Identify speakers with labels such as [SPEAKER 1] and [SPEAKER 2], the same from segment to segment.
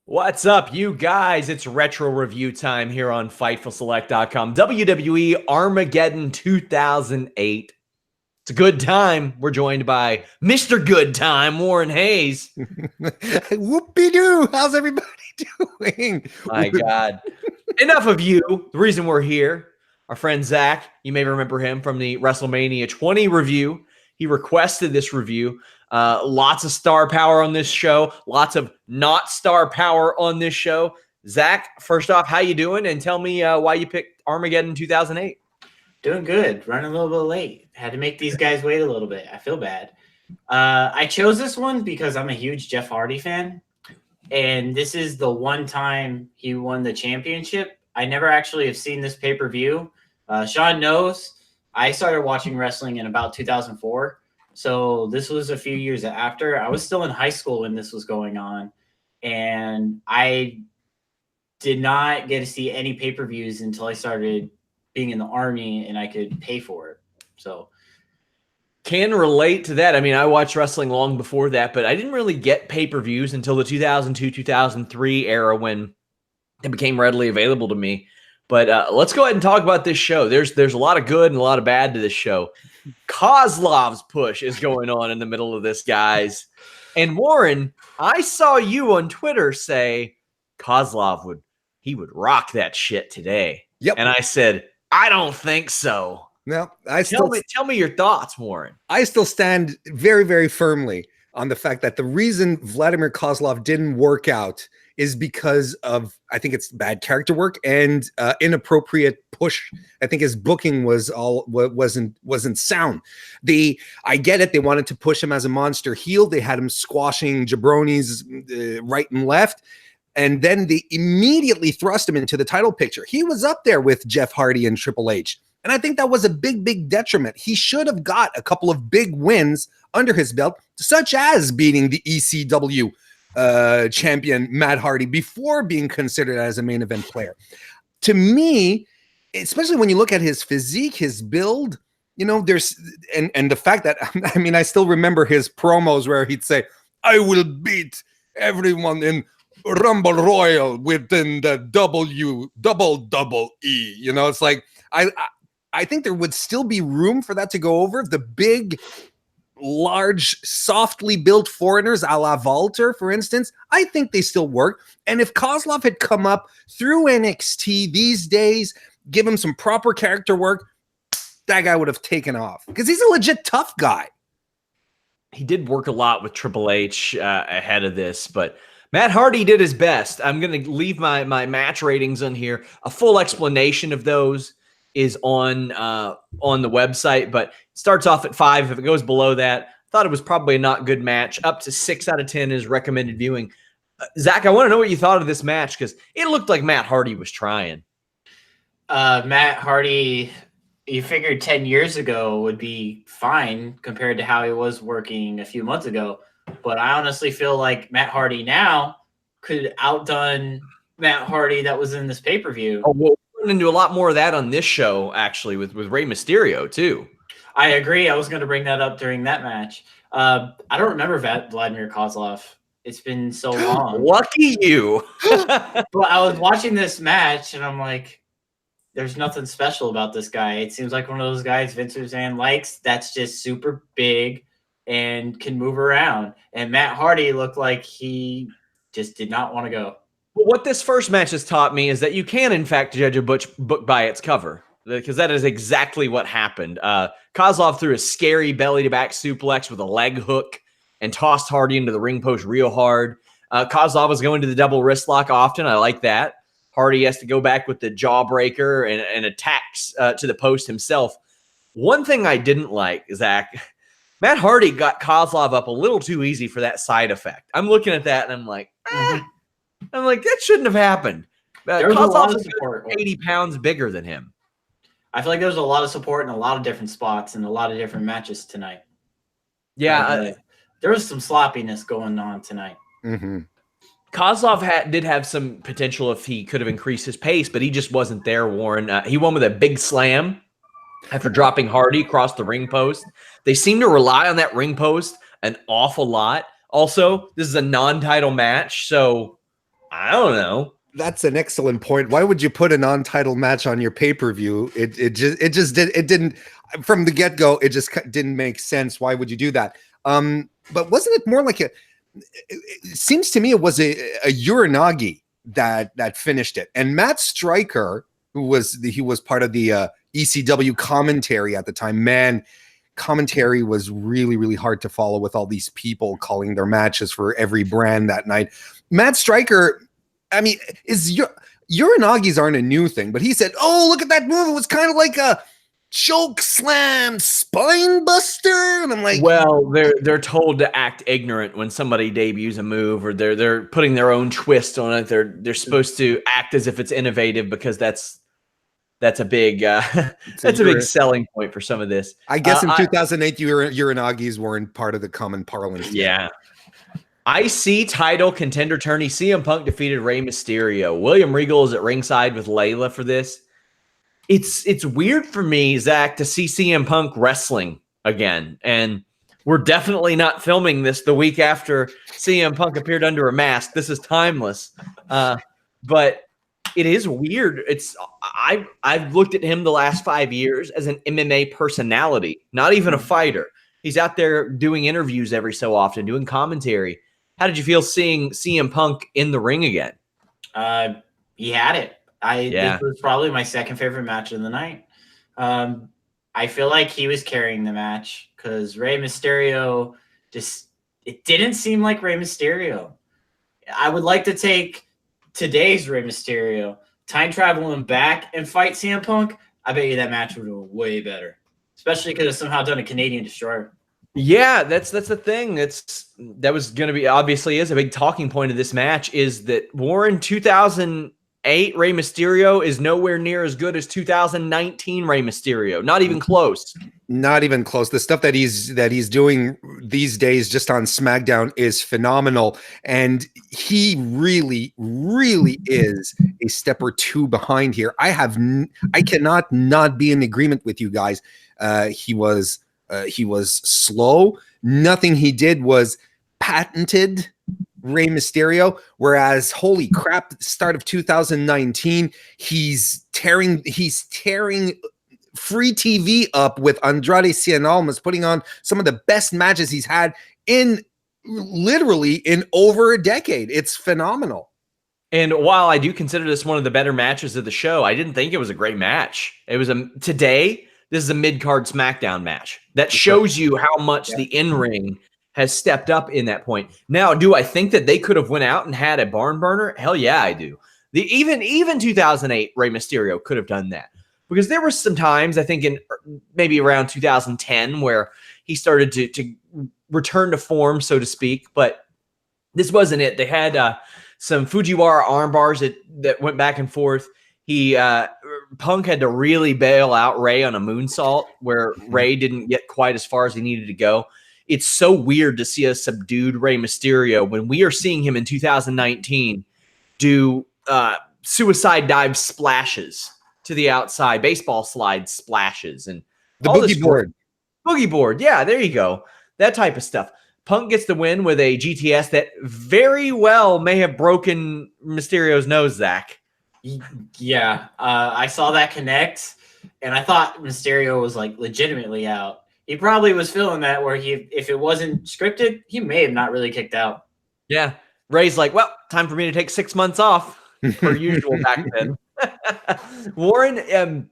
[SPEAKER 1] What's up, you guys? It's retro review time here on FightfulSelect.com. WWE Armageddon 2008. It's a good time. We're joined by Mr. Good Time, Warren Hayes.
[SPEAKER 2] Whoopie-doo! How's everybody doing?
[SPEAKER 1] My God. Enough of you. The reason we're here, our friend Zach, you may remember him from the WrestleMania 20 review. He requested this review. Lots of star power on this show. Lots of not star power on this show. Zach, first off, how you doing? And tell me why you picked Armageddon 2008.
[SPEAKER 3] Doing good. Running a little bit late. Had to make these guys wait a little bit. I feel bad. I chose this one because I'm a huge Jeff Hardy fan. And this is the one time he won the championship. I never actually have seen this pay-per-view. Sean knows. I started watching wrestling in about 2004. So this was a few years after. I was still in high school when this was going on. And I did not get to see any pay-per-views until I started being in the Army and I could pay for it. So
[SPEAKER 1] can relate to that. I mean, I watched wrestling long before that, but I didn't really get pay-per-views until the 2002, 2003 era when it became readily available to me. But let's go ahead and talk about this show. There's a lot of good and a lot of bad to this show. Kozlov's push is going on in the middle of this, guys. And Warren, I saw you on Twitter say Kozlov would rock that shit today.
[SPEAKER 2] Yep.
[SPEAKER 1] And I said, I don't think so.
[SPEAKER 2] No,
[SPEAKER 1] tell me your thoughts, Warren.
[SPEAKER 2] I still stand very, very firmly on the fact that the reason Vladimir Kozlov didn't work out is because of, I think it's bad character work and inappropriate push. I think his booking wasn't sound. I get it. They wanted to push him as a monster heel. They had him squashing jabronis right and left. And then they immediately thrust him into the title picture. He was up there with Jeff Hardy and Triple H. And I think that was a big, big detriment. He should have got a couple of big wins under his belt, such as beating the ECW champion Matt Hardy before being considered as a main event player. To me, especially when you look at his physique, his build, there's and the fact that, I mean, I still remember his promos where he'd say, I will beat everyone in Rumble Royal within the double E. It's like I think there would still be room for that to go over. The big, large, softly built foreigners, a la Walter, for instance, I think they still work. And if Kozlov had come up through NXT these days, give him some proper character work, that guy would have taken off because he's a legit tough guy.
[SPEAKER 1] He did work a lot with Triple H ahead of this, but Matt Hardy did his best. I'm going to leave my match ratings on here. A full explanation of those is on the website, but it starts off at 5. If it goes below that, I thought it was probably a not good match. Up to 6 out of 10 is recommended viewing. Zach, I want to know what you thought of this match because it looked like Matt Hardy was trying.
[SPEAKER 3] Matt Hardy, you figured 10 years ago would be fine compared to how he was working a few months ago. But I honestly feel like Matt Hardy now could outdone Matt Hardy that was in this pay-per-view.
[SPEAKER 1] Oh, well, we're going to do a lot more of that on this show, actually, with Rey Mysterio, too.
[SPEAKER 3] I agree. I was going to bring that up during that match. I don't remember Vladimir Kozlov. It's been so long.
[SPEAKER 1] Lucky you.
[SPEAKER 3] But I was watching this match, and I'm like, there's nothing special about this guy. It seems like one of those guys Vince McMahon likes that's just super big and can move around. And Matt Hardy looked like he just did not want to go.
[SPEAKER 1] What this first match has taught me is that you can, in fact, judge a book by its cover, because that is exactly what happened. Kozlov threw a scary belly-to-back suplex with a leg hook and tossed Hardy into the ring post real hard. Kozlov was going to the double wrist lock often. I like that. Hardy has to go back with the jawbreaker and attacks to the post himself. One thing I didn't like, Zach, Matt Hardy got Kozlov up a little too easy for that side effect. I'm looking at that and I'm like, that shouldn't have happened. Kozlov is 80 pounds bigger than him.
[SPEAKER 3] I feel like there was a lot of support in a lot of different spots and a lot of different matches tonight.
[SPEAKER 1] Yeah.
[SPEAKER 3] There was some sloppiness going on tonight.
[SPEAKER 2] Mm-hmm.
[SPEAKER 1] Kozlov did have some potential if he could have increased his pace, but he just wasn't there, Warren. He won with a big slam after dropping Hardy across the ring post. They seem to rely on that ring post an awful lot. Also, this is a non-title match, so I don't know.
[SPEAKER 2] That's an excellent point. Why would you put a non-title match on your pay-per-view? It didn't from the get-go. It just didn't make sense. Why would you do that? But wasn't it more like it seems to me it was a Uranagi that finished it. And Matt Stryker, who was part of the ECW commentary at the time, man, commentary was really, really hard to follow with all these people calling their matches for every brand that night. Matt Stryker, I mean, Uranagis aren't a new thing, but he said, "Oh, look at that move. It was kind of like a choke slam spine buster." And I'm like,
[SPEAKER 1] well, they're told to act ignorant when somebody debuts a move, or they're putting their own twist on it. They're supposed to act as if it's innovative, because that's a big that's a big selling point for some of this.
[SPEAKER 2] I guess in 2008, Uranagis weren't part of the common parlance.
[SPEAKER 1] Yeah. IC title contender tourney. CM Punk defeated Rey Mysterio. William Regal is at ringside with Layla for this. It's weird for me, Zach, to see CM Punk wrestling again. And we're definitely not filming this the week after CM Punk appeared under a mask. This is timeless. But it is weird. I've looked at him the last 5 years as an MMA personality, not even a fighter. He's out there doing interviews every so often, doing commentary. How did you feel seeing CM Punk in the ring again?
[SPEAKER 3] He had it. This was probably my second favorite match of the night. I feel like he was carrying the match, because Rey Mysterio it didn't seem like Rey Mysterio. I would like to take today's Rey Mysterio, time travel him back and fight CM Punk. I bet you that match would go way better, especially because it's somehow done a Canadian Destroyer.
[SPEAKER 1] Yeah, that's the thing. That was going to be, obviously is a big talking point of this match, is that Warren 2008 Rey Mysterio is nowhere near as good as 2019 Rey Mysterio. Not even close.
[SPEAKER 2] Not even close. The stuff that he's doing these days just on SmackDown is phenomenal, and he really, really is a step or two behind here. I cannot not be in agreement with you guys. He was slow. Nothing he did was patented Rey Mysterio, whereas holy crap, start of 2019, he's tearing free TV up with Andrade Cien Almas, putting on some of the best matches he's had in over a decade. It's phenomenal.
[SPEAKER 1] And while I do consider this one of the better matches of the show, I didn't think it was a great match. It was today. This is a mid-card SmackDown match. That shows you how much the in-ring has stepped up in that point. Now, do I think that they could have went out and had a barn burner? Hell yeah, I do. Even 2008 Rey Mysterio could have done that, because there were some times, I think in maybe around 2010, where he started to return to form, so to speak. But this wasn't it. They had some Fujiwara arm bars that went back and forth. Punk had to really bail out Rey on a moonsault, where Rey didn't get quite as far as he needed to go. It's so weird to see a subdued Rey Mysterio when we are seeing him in 2019 do suicide dive splashes to the outside, baseball slide splashes, and
[SPEAKER 2] the boogie board.
[SPEAKER 1] Boogie board. Yeah, there you go. That type of stuff. Punk gets the win with a GTS that very well may have broken Mysterio's nose, Zach.
[SPEAKER 3] Yeah, I saw that connect, and I thought Mysterio was like legitimately out. He probably was feeling that, where if it wasn't scripted, he may have not really kicked out.
[SPEAKER 1] Yeah, Ray's like, well, time for me to take 6 months off, per usual back then. Warren,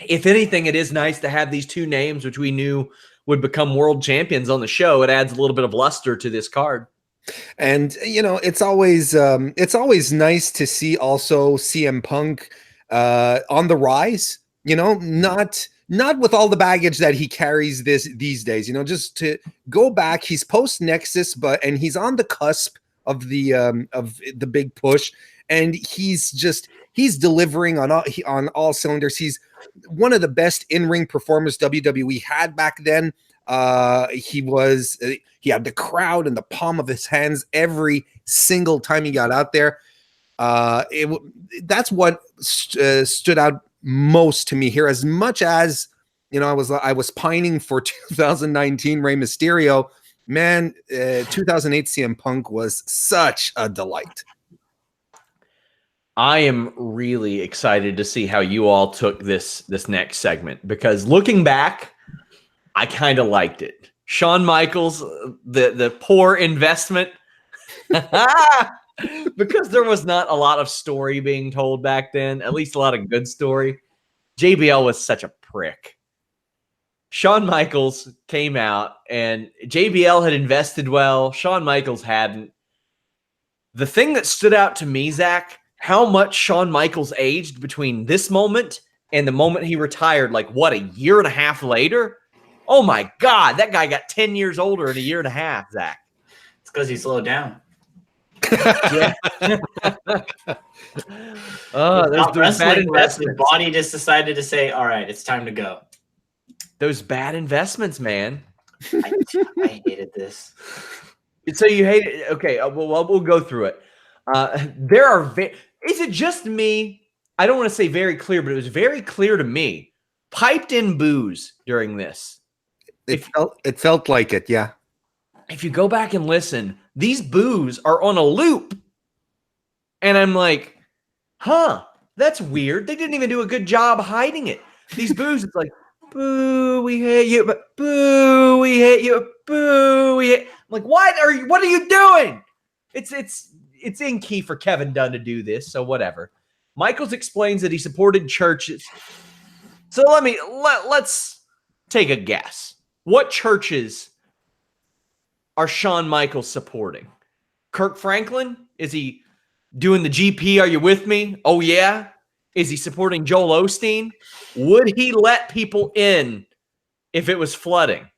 [SPEAKER 1] if anything, it is nice to have these two names, which we knew would become world champions on the show. It adds a little bit of luster to this card.
[SPEAKER 2] And it's always nice to see also CM Punk on the rise. Not with all the baggage that he carries these days. Just to go back, he's post Nexus, and he's on the cusp of the big push, and he's delivering on all cylinders. He's one of the best in-ring performers WWE had back then. He had the crowd in the palm of his hands every single time he got out there. That's what stood out most to me here. As much as I was pining for 2019 Rey Mysterio, man, 2008 CM Punk was such a delight.
[SPEAKER 1] I am really excited to see how you all took this next segment, because looking back, I kind of liked it. Shawn Michaels, the poor investment, because there was not a lot of story being told back then, at least a lot of good story. JBL was such a prick. Shawn Michaels came out, and JBL had invested well. Shawn Michaels hadn't. The thing that stood out to me, Zach, how much Shawn Michaels aged between this moment and the moment he retired, like, what, a year and a half later? Oh, my God. That guy got 10 years older in a year and a half, Zach.
[SPEAKER 3] It's because he slowed down.
[SPEAKER 1] Yeah. Those bad investments.
[SPEAKER 3] His body just decided to say, all right, it's time to go.
[SPEAKER 1] Those bad investments, man.
[SPEAKER 3] I hated this.
[SPEAKER 1] So you hate it? Okay, we'll go through it. Is it just me? I don't want to say very clear, but it was very clear to me. Piped in booze during this.
[SPEAKER 2] It felt like it, yeah.
[SPEAKER 1] If you go back and listen, these boos are on a loop. And I'm like, that's weird. They didn't even do a good job hiding it. These boos, it's like, boo, we hate you, but boo, we hate you, boo, we hate. I'm like, what are you doing? It's in key for Kevin Dunn to do this, so whatever. Michaels explains that he supported churches. So let's take a guess. What churches are Shawn Michaels supporting? Kirk Franklin? Is he doing the GP? Are you with me? Oh, yeah. Is he supporting Joel Osteen? Would he let people in if it was flooding?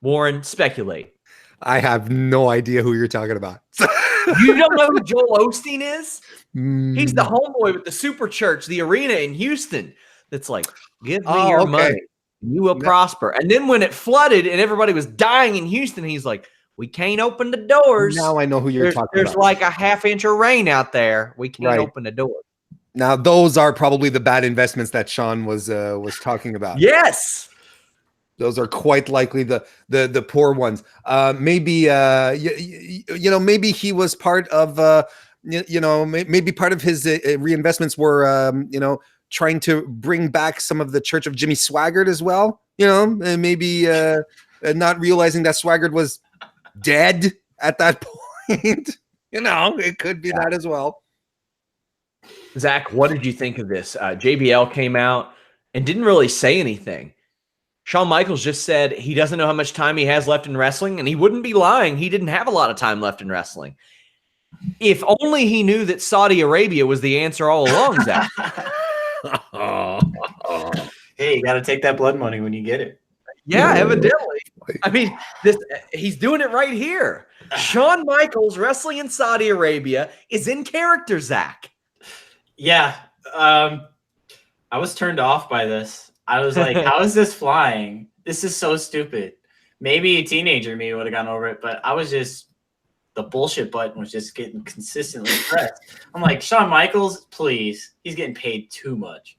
[SPEAKER 1] Warren, speculate.
[SPEAKER 2] I have no idea who you're talking about.
[SPEAKER 1] You don't know who Joel Osteen is? He's the homeboy with the super church, the arena in Houston. That's like, give me your money. You will prosper. And then when it flooded and everybody was dying in Houston, he's like, we can't open the doors.
[SPEAKER 2] Now I know who you're talking about.
[SPEAKER 1] There's like a half inch of rain out there. We can't open the door.
[SPEAKER 2] Now those are probably the bad investments that Shawn was talking about.
[SPEAKER 1] Yes.
[SPEAKER 2] Those are quite likely the poor ones. Maybe maybe he was part of maybe part of his reinvestments were trying to bring back some of the Church of Jimmy Swaggart as well. And maybe not realizing that Swaggart was dead at that point. It could be that as well.
[SPEAKER 1] Zach, what did you think of this? JBL came out and didn't really say anything. Shawn Michaels just said he doesn't know how much time he has left in wrestling, and he wouldn't be lying. He didn't have a lot of time left in wrestling. If only he knew that Saudi Arabia was the answer all along, Zach.
[SPEAKER 3] Hey, you got to take that blood money when you get it.
[SPEAKER 1] Yeah, evidently. I mean, he's doing it right here. Shawn Michaels wrestling in Saudi Arabia is in character, Zach.
[SPEAKER 3] Yeah. I was turned off by this. I was like, how is this flying? This is so stupid. Maybe a teenager maybe would have gone over it, but I was just, the bullshit button was just getting consistently pressed. I'm like, Shawn Michaels, please. He's getting paid too much.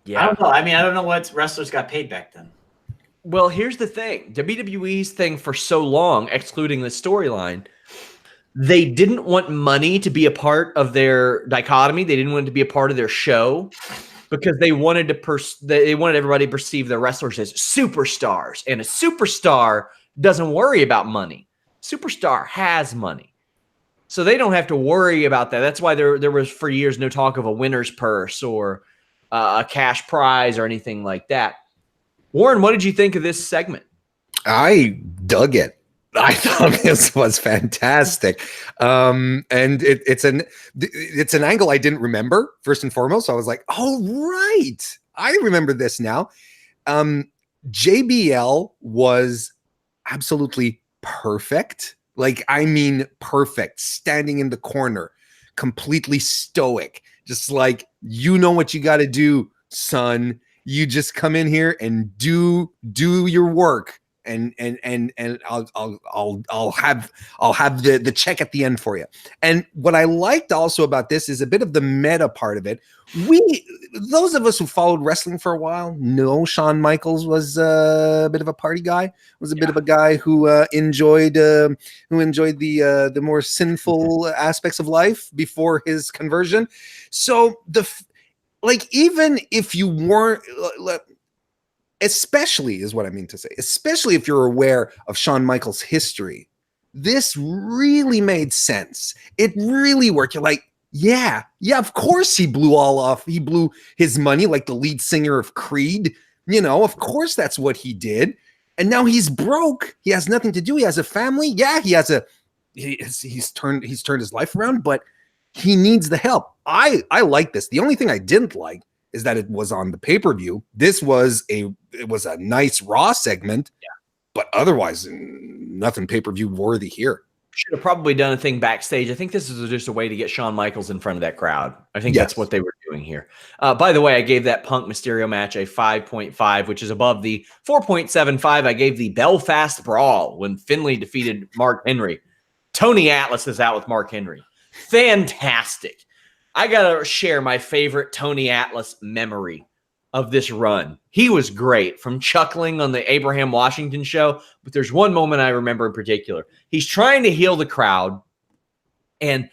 [SPEAKER 3] Yeah. I don't know. I mean, I don't know what wrestlers got paid back then.
[SPEAKER 1] Well, here's the thing. WWE's thing for so long, excluding the storyline, they didn't want money to be a part of their dichotomy. They didn't want it to be a part of their show because they wanted everybody to perceive their wrestlers as superstars. And a superstar doesn't worry about money. Superstar has money. So they don't have to worry about that. That's why there was for years no talk of a winner's purse or a cash prize or anything like that. Warren, what did you think of this segment?
[SPEAKER 2] I dug it. I thought this was fantastic. And it's an angle I didn't remember, first and foremost. So I was like, oh, right. I remember this now. JBL was absolutely perfect. Like, I mean, perfect. Standing in the corner, completely stoic. Just like, you know what you got to do, son. You just come in here and do your work. and I'll have the check at the end for you. And what I liked also about this is a bit of the meta part of it. Those of us who followed wrestling for a while know Shawn Michaels was a bit of a party guy, was a bit of a guy who enjoyed the more sinful aspects of life before his conversion. So even if you weren't, especially is what I mean to say, especially if you're aware of Shawn Michaels' history, this really made sense. It really worked. You're like, yeah, of course he blew all off. He blew his money like the lead singer of Creed. Of course that's what he did. And now he's broke. He has nothing to do. He has a family. Yeah, he's turned his life around, but he needs the help. I like this. The only thing I didn't like is that it was on the pay-per-view. This was a nice Raw segment, but otherwise nothing pay-per-view worthy here.
[SPEAKER 1] Should have probably done a thing backstage. I think this is just a way to get Shawn Michaels in front of that crowd. I think that's what they were doing here. By the way, I gave that Punk Mysterio match a 5.5, which is above the 4.75 I gave the Belfast Brawl when Finlay defeated Mark Henry. Tony Atlas is out with Mark Henry. Fantastic. I got to share my favorite Tony Atlas memory of this run. He was great, from chuckling on the Abraham Washington show, but there's one moment I remember in particular. He's trying to heal the crowd, and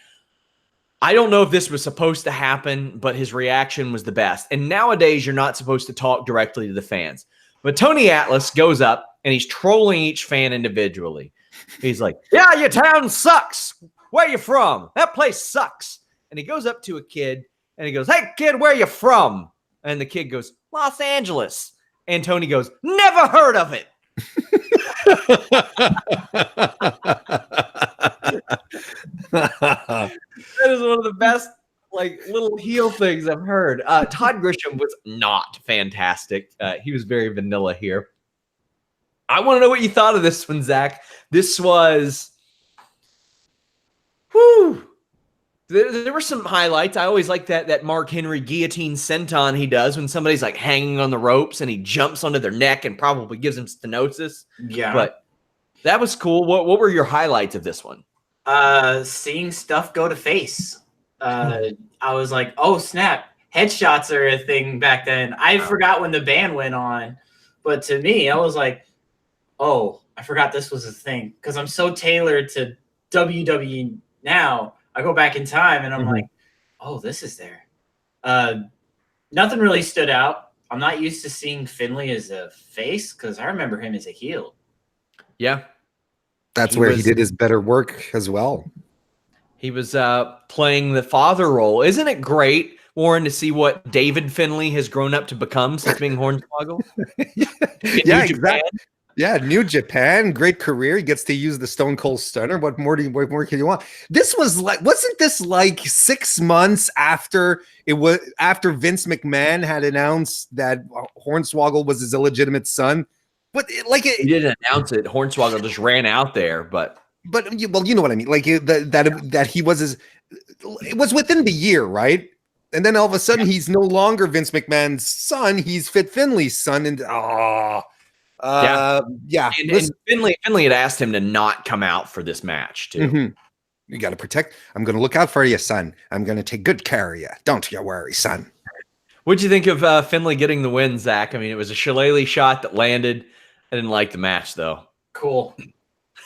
[SPEAKER 1] I don't know if this was supposed to happen, but his reaction was the best. And nowadays, you're not supposed to talk directly to the fans. But Tony Atlas goes up, and he's trolling each fan individually. He's like, yeah, your town sucks. Where you from? That place sucks. And he goes up to a kid, and he goes, hey, kid, where you from? And the kid goes, Los Angeles. And Tony goes, never heard of it. That is one of the best little heel things I've heard. Todd Grisham was not fantastic. He was very vanilla here. I want to know what you thought of this one, Zach. This was, whew. There were some highlights. I always like that Mark Henry guillotine senton he does when somebody's like hanging on the ropes and he jumps onto their neck and probably gives them stenosis. Yeah. But that was cool. What were your highlights of this one?
[SPEAKER 3] Seeing stuff go to face. I was like, oh, snap. Headshots are a thing back then. I forgot when the ban went on. But to me, I was like, oh, I forgot this was a thing. Because I'm so tailored to WWE now. I go back in time and I'm like, oh, this is there. Nothing really stood out. I'm not used to seeing Finlay as a face because I remember him as a heel.
[SPEAKER 1] Yeah.
[SPEAKER 2] That's where he did his better work as well.
[SPEAKER 1] He was playing the father role. Isn't it great, Warren, to see what David Finlay has grown up to become since being Hornswoggle?
[SPEAKER 2] Yeah, exactly. Yeah, New Japan, great career. He gets to use the Stone Cold Stunner. What more can you want? This was wasn't this 6 months after Vince McMahon had announced that Hornswoggle was his illegitimate son? But
[SPEAKER 1] he didn't announce it. Hornswoggle just ran out there, but
[SPEAKER 2] you know what I mean. That he was it was within the year, right? And then all of a sudden he's no longer Vince McMahon's son. He's Fit Finlay's son, and And
[SPEAKER 1] Finlay had asked him to not come out for this match too.
[SPEAKER 2] You got to protect. I'm going to look out for you, son. I'm going to take good care of you. Don't you worry, son.
[SPEAKER 1] What'd you think of Finlay getting the win, Zach? I mean, it was a shillelagh shot that landed. I didn't like the match though.
[SPEAKER 3] Cool.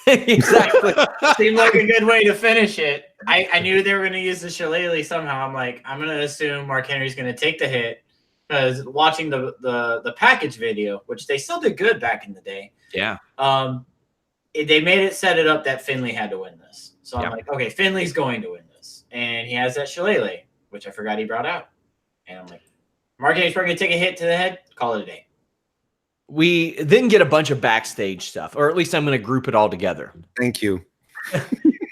[SPEAKER 1] Exactly.
[SPEAKER 3] Seemed like a good way to finish it. I knew they were going to use the shillelagh somehow. I'm like, I'm going to assume Mark Henry's going to take the hit. Because watching the package video, which they still did good back in the day.
[SPEAKER 1] Yeah.
[SPEAKER 3] They made it set it up that Finlay had to win this. So I'm like, okay, Finlay's going to win this. And he has that shillelagh, which I forgot he brought out. And I'm like, Mark Henry's probably going to take a hit to the head, call it a day.
[SPEAKER 1] We then get a bunch of backstage stuff, or at least I'm going to group it all together.
[SPEAKER 2] Thank you.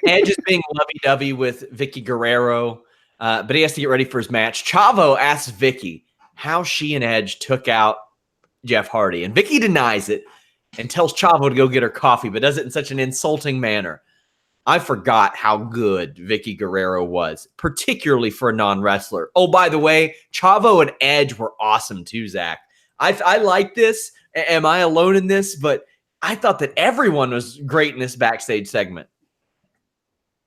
[SPEAKER 1] Edge is being lovey-dovey with Vicky Guerrero, but he has to get ready for his match. Chavo asks Vicky how she and Edge took out Jeff Hardy. And Vicky denies it and tells Chavo to go get her coffee, but does it in such an insulting manner. I forgot how good Vicky Guerrero was, particularly for a non-wrestler. Oh, by the way, Chavo and Edge were awesome too, Zach. I like this. Am I alone in this? But I thought that everyone was great in this backstage segment.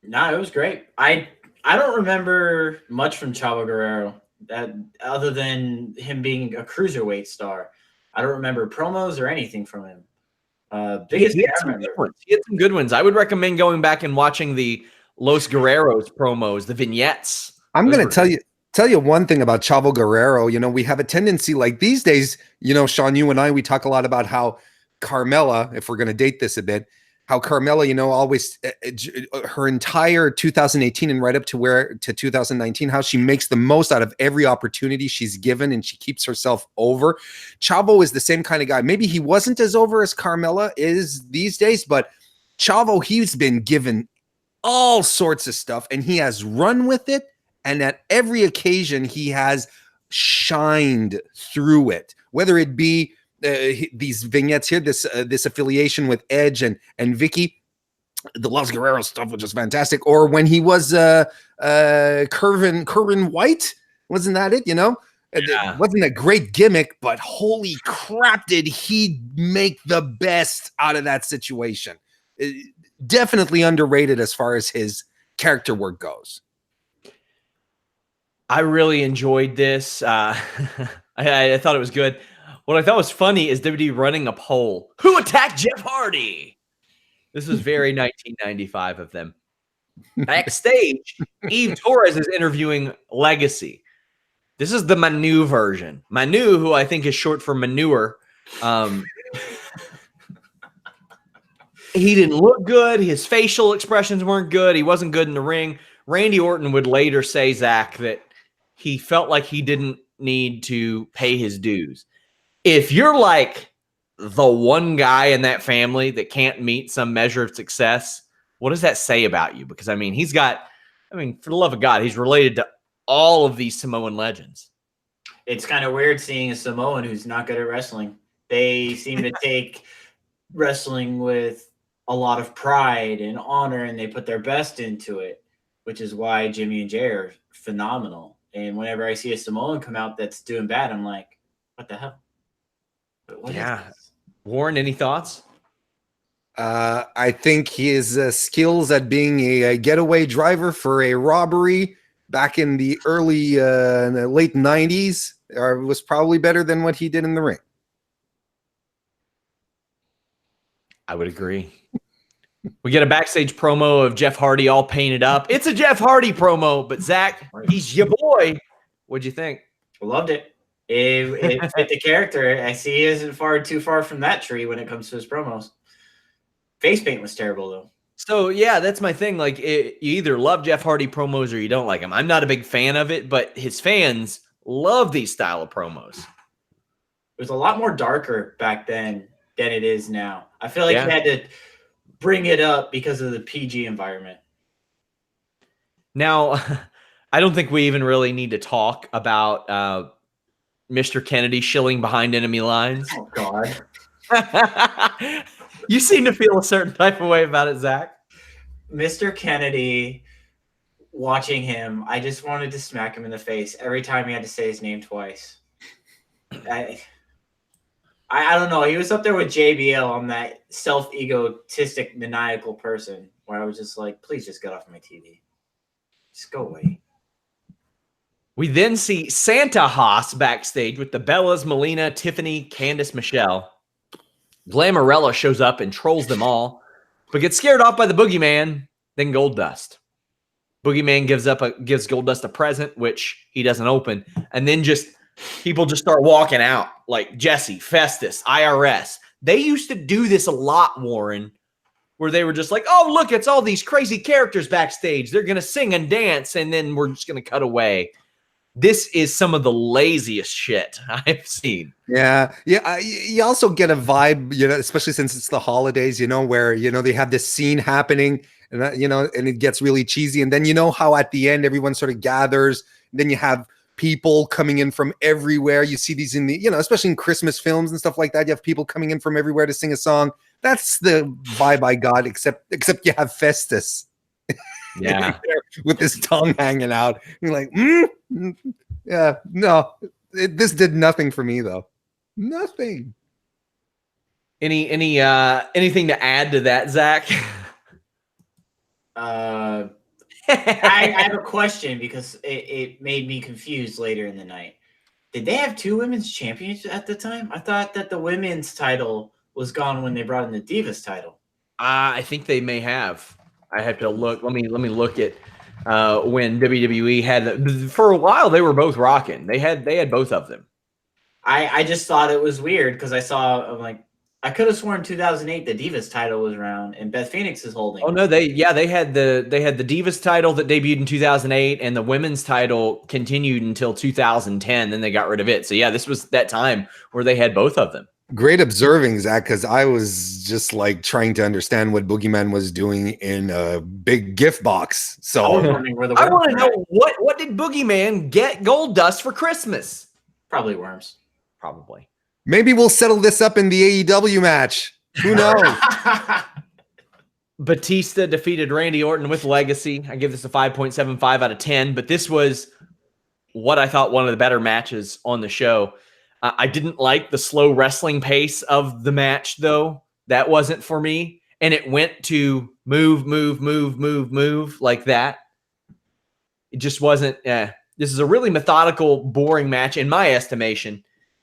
[SPEAKER 3] No, it was great. I don't remember much from Chavo Guerrero that other than him being a cruiserweight star. I don't remember promos or anything from him. Biggest
[SPEAKER 1] He
[SPEAKER 3] thing
[SPEAKER 1] had
[SPEAKER 3] I
[SPEAKER 1] some
[SPEAKER 3] remember.
[SPEAKER 1] good ones. He had some good ones. I would recommend going back and watching the Los Guerreros promos, the vignettes.
[SPEAKER 2] I'm
[SPEAKER 1] Those
[SPEAKER 2] going
[SPEAKER 1] were
[SPEAKER 2] to tell you one thing about Chavo Guerrero. You know, we have a tendency, like these days, you know, Sean, you and I, we talk a lot about how Carmella, if we're going to date this a bit, how Carmella, you know, always her entire 2018 and right up to 2019, how she makes the most out of every opportunity she's given and she keeps herself over. Chavo is the same kind of guy. Maybe he wasn't as over as Carmella is these days, but Chavo, he's been given all sorts of stuff and he has run with it. And at every occasion, he has shined through it, whether it be these vignettes here, this affiliation with Edge and Vicky, the Los Guerrero stuff, which is fantastic, or when he was Curvin White, wasn't that it? You know, it wasn't a great gimmick, but holy crap, did he make the best out of that situation? Definitely underrated as far as his character work goes.
[SPEAKER 1] I really enjoyed this. I thought it was good. What I thought was funny is WWE running a poll. Who attacked Jeff Hardy? This was very 1995 of them. Backstage, Eve Torres is interviewing Legacy. This is the Manu version. Manu, who I think is short for manure. He didn't look good. His facial expressions weren't good. He wasn't good in the ring. Randy Orton would later say, Zach, that he felt like he didn't need to pay his dues. If you're like the one guy in that family that can't meet some measure of success, what does that say about you? Because, I mean, for the love of God, he's related to all of these Samoan legends.
[SPEAKER 3] It's kind of weird seeing a Samoan who's not good at wrestling. They seem to take wrestling with a lot of pride and honor, and they put their best into it, which is why Jimmy and Jay are phenomenal. And whenever I see a Samoan come out that's doing bad, I'm like, what the hell? What
[SPEAKER 1] Warren, any thoughts?
[SPEAKER 2] I think his skills at being a getaway driver for a robbery back in the late 90s was probably better than what he did in the ring.
[SPEAKER 1] I would agree. We get a backstage promo of Jeff Hardy all painted up. It's a Jeff Hardy promo, but Zach, he's your boy. What'd you think?
[SPEAKER 3] Loved it. It fit the character. I see he isn't too far from that tree when it comes to his promos. Face paint was terrible, though.
[SPEAKER 1] So, yeah, that's my thing. Like, you either love Jeff Hardy promos or you don't like him. I'm not a big fan of it, but his fans love these style of promos.
[SPEAKER 3] It was a lot more darker back then than it is now. I feel like he had to bring it up because of the PG environment.
[SPEAKER 1] Now, I don't think we even really need to talk about Mr. Kennedy shilling behind enemy lines.
[SPEAKER 3] Oh, God.
[SPEAKER 1] You seem to feel a certain type of way about it, Zach.
[SPEAKER 3] Mr. Kennedy, watching him, I just wanted to smack him in the face every time he had to say his name twice. I don't know. He was up there with JBL on that self-egotistic, maniacal person where I was just like, please just get off my TV. Just go away.
[SPEAKER 1] We then see Santa Haas backstage with the Bellas, Melina, Tiffany, Candice, Michelle. Glamorella shows up and trolls them all, but gets scared off by the Boogeyman, then Goldust. Boogeyman gives Goldust a present, which he doesn't open, and then people just start walking out, like Jesse, Festus, IRS. They used to do this a lot, Warren, where they were just like, oh, look, it's all these crazy characters backstage. They're going to sing and dance, and then we're just going to cut away. This is some of the laziest shit I've seen.
[SPEAKER 2] Yeah. You also get a vibe, especially since it's the holidays, where, they have this scene happening and, and it gets really cheesy. And then, how at the end, everyone sort of gathers. And then you have people coming in from everywhere. You see these in the, especially in Christmas films and stuff like that. You have people coming in from everywhere to sing a song. That's the vibe I got, except you have Festus.
[SPEAKER 1] Yeah.
[SPEAKER 2] With his tongue hanging out. You're like, yeah, no, this did nothing for me, though. Nothing.
[SPEAKER 1] Anything to add to that, Zach?
[SPEAKER 3] I have a question because it made me confused later in the night. Did they have 2 women's champions at the time? I thought that the women's title was gone when they brought in the Divas title.
[SPEAKER 1] I think they may have. I have to look. Let me look at when WWE had for a while. They were both rocking. They had both of them.
[SPEAKER 3] I just thought it was weird because I'm like, I could have sworn 2008 the Divas title was around and Beth Phoenix is holding.
[SPEAKER 1] Oh no, they had the Divas title that debuted in 2008, and the women's title continued until 2010. Then they got rid of it. So yeah, this was that time where they had both of them.
[SPEAKER 2] Great observing, Zach, because I was just like trying to understand what Boogeyman was doing in a big gift box. So
[SPEAKER 3] I was wondering where the
[SPEAKER 1] I want to
[SPEAKER 3] worms
[SPEAKER 1] know what did Boogeyman get Gold Dust for Christmas?
[SPEAKER 3] Probably worms.
[SPEAKER 1] Probably.
[SPEAKER 2] maybe we'll settle this up in the AEW match. Who knows?
[SPEAKER 1] Batista defeated Randy Orton with Legacy. I give this a 5.75 out of 10, but this was what I thought one of the better matches on the show. I didn't like the slow wrestling pace of the match, though. That wasn't for me. And it went to move like that. It just wasn't. This is a really methodical, boring match, in my estimation,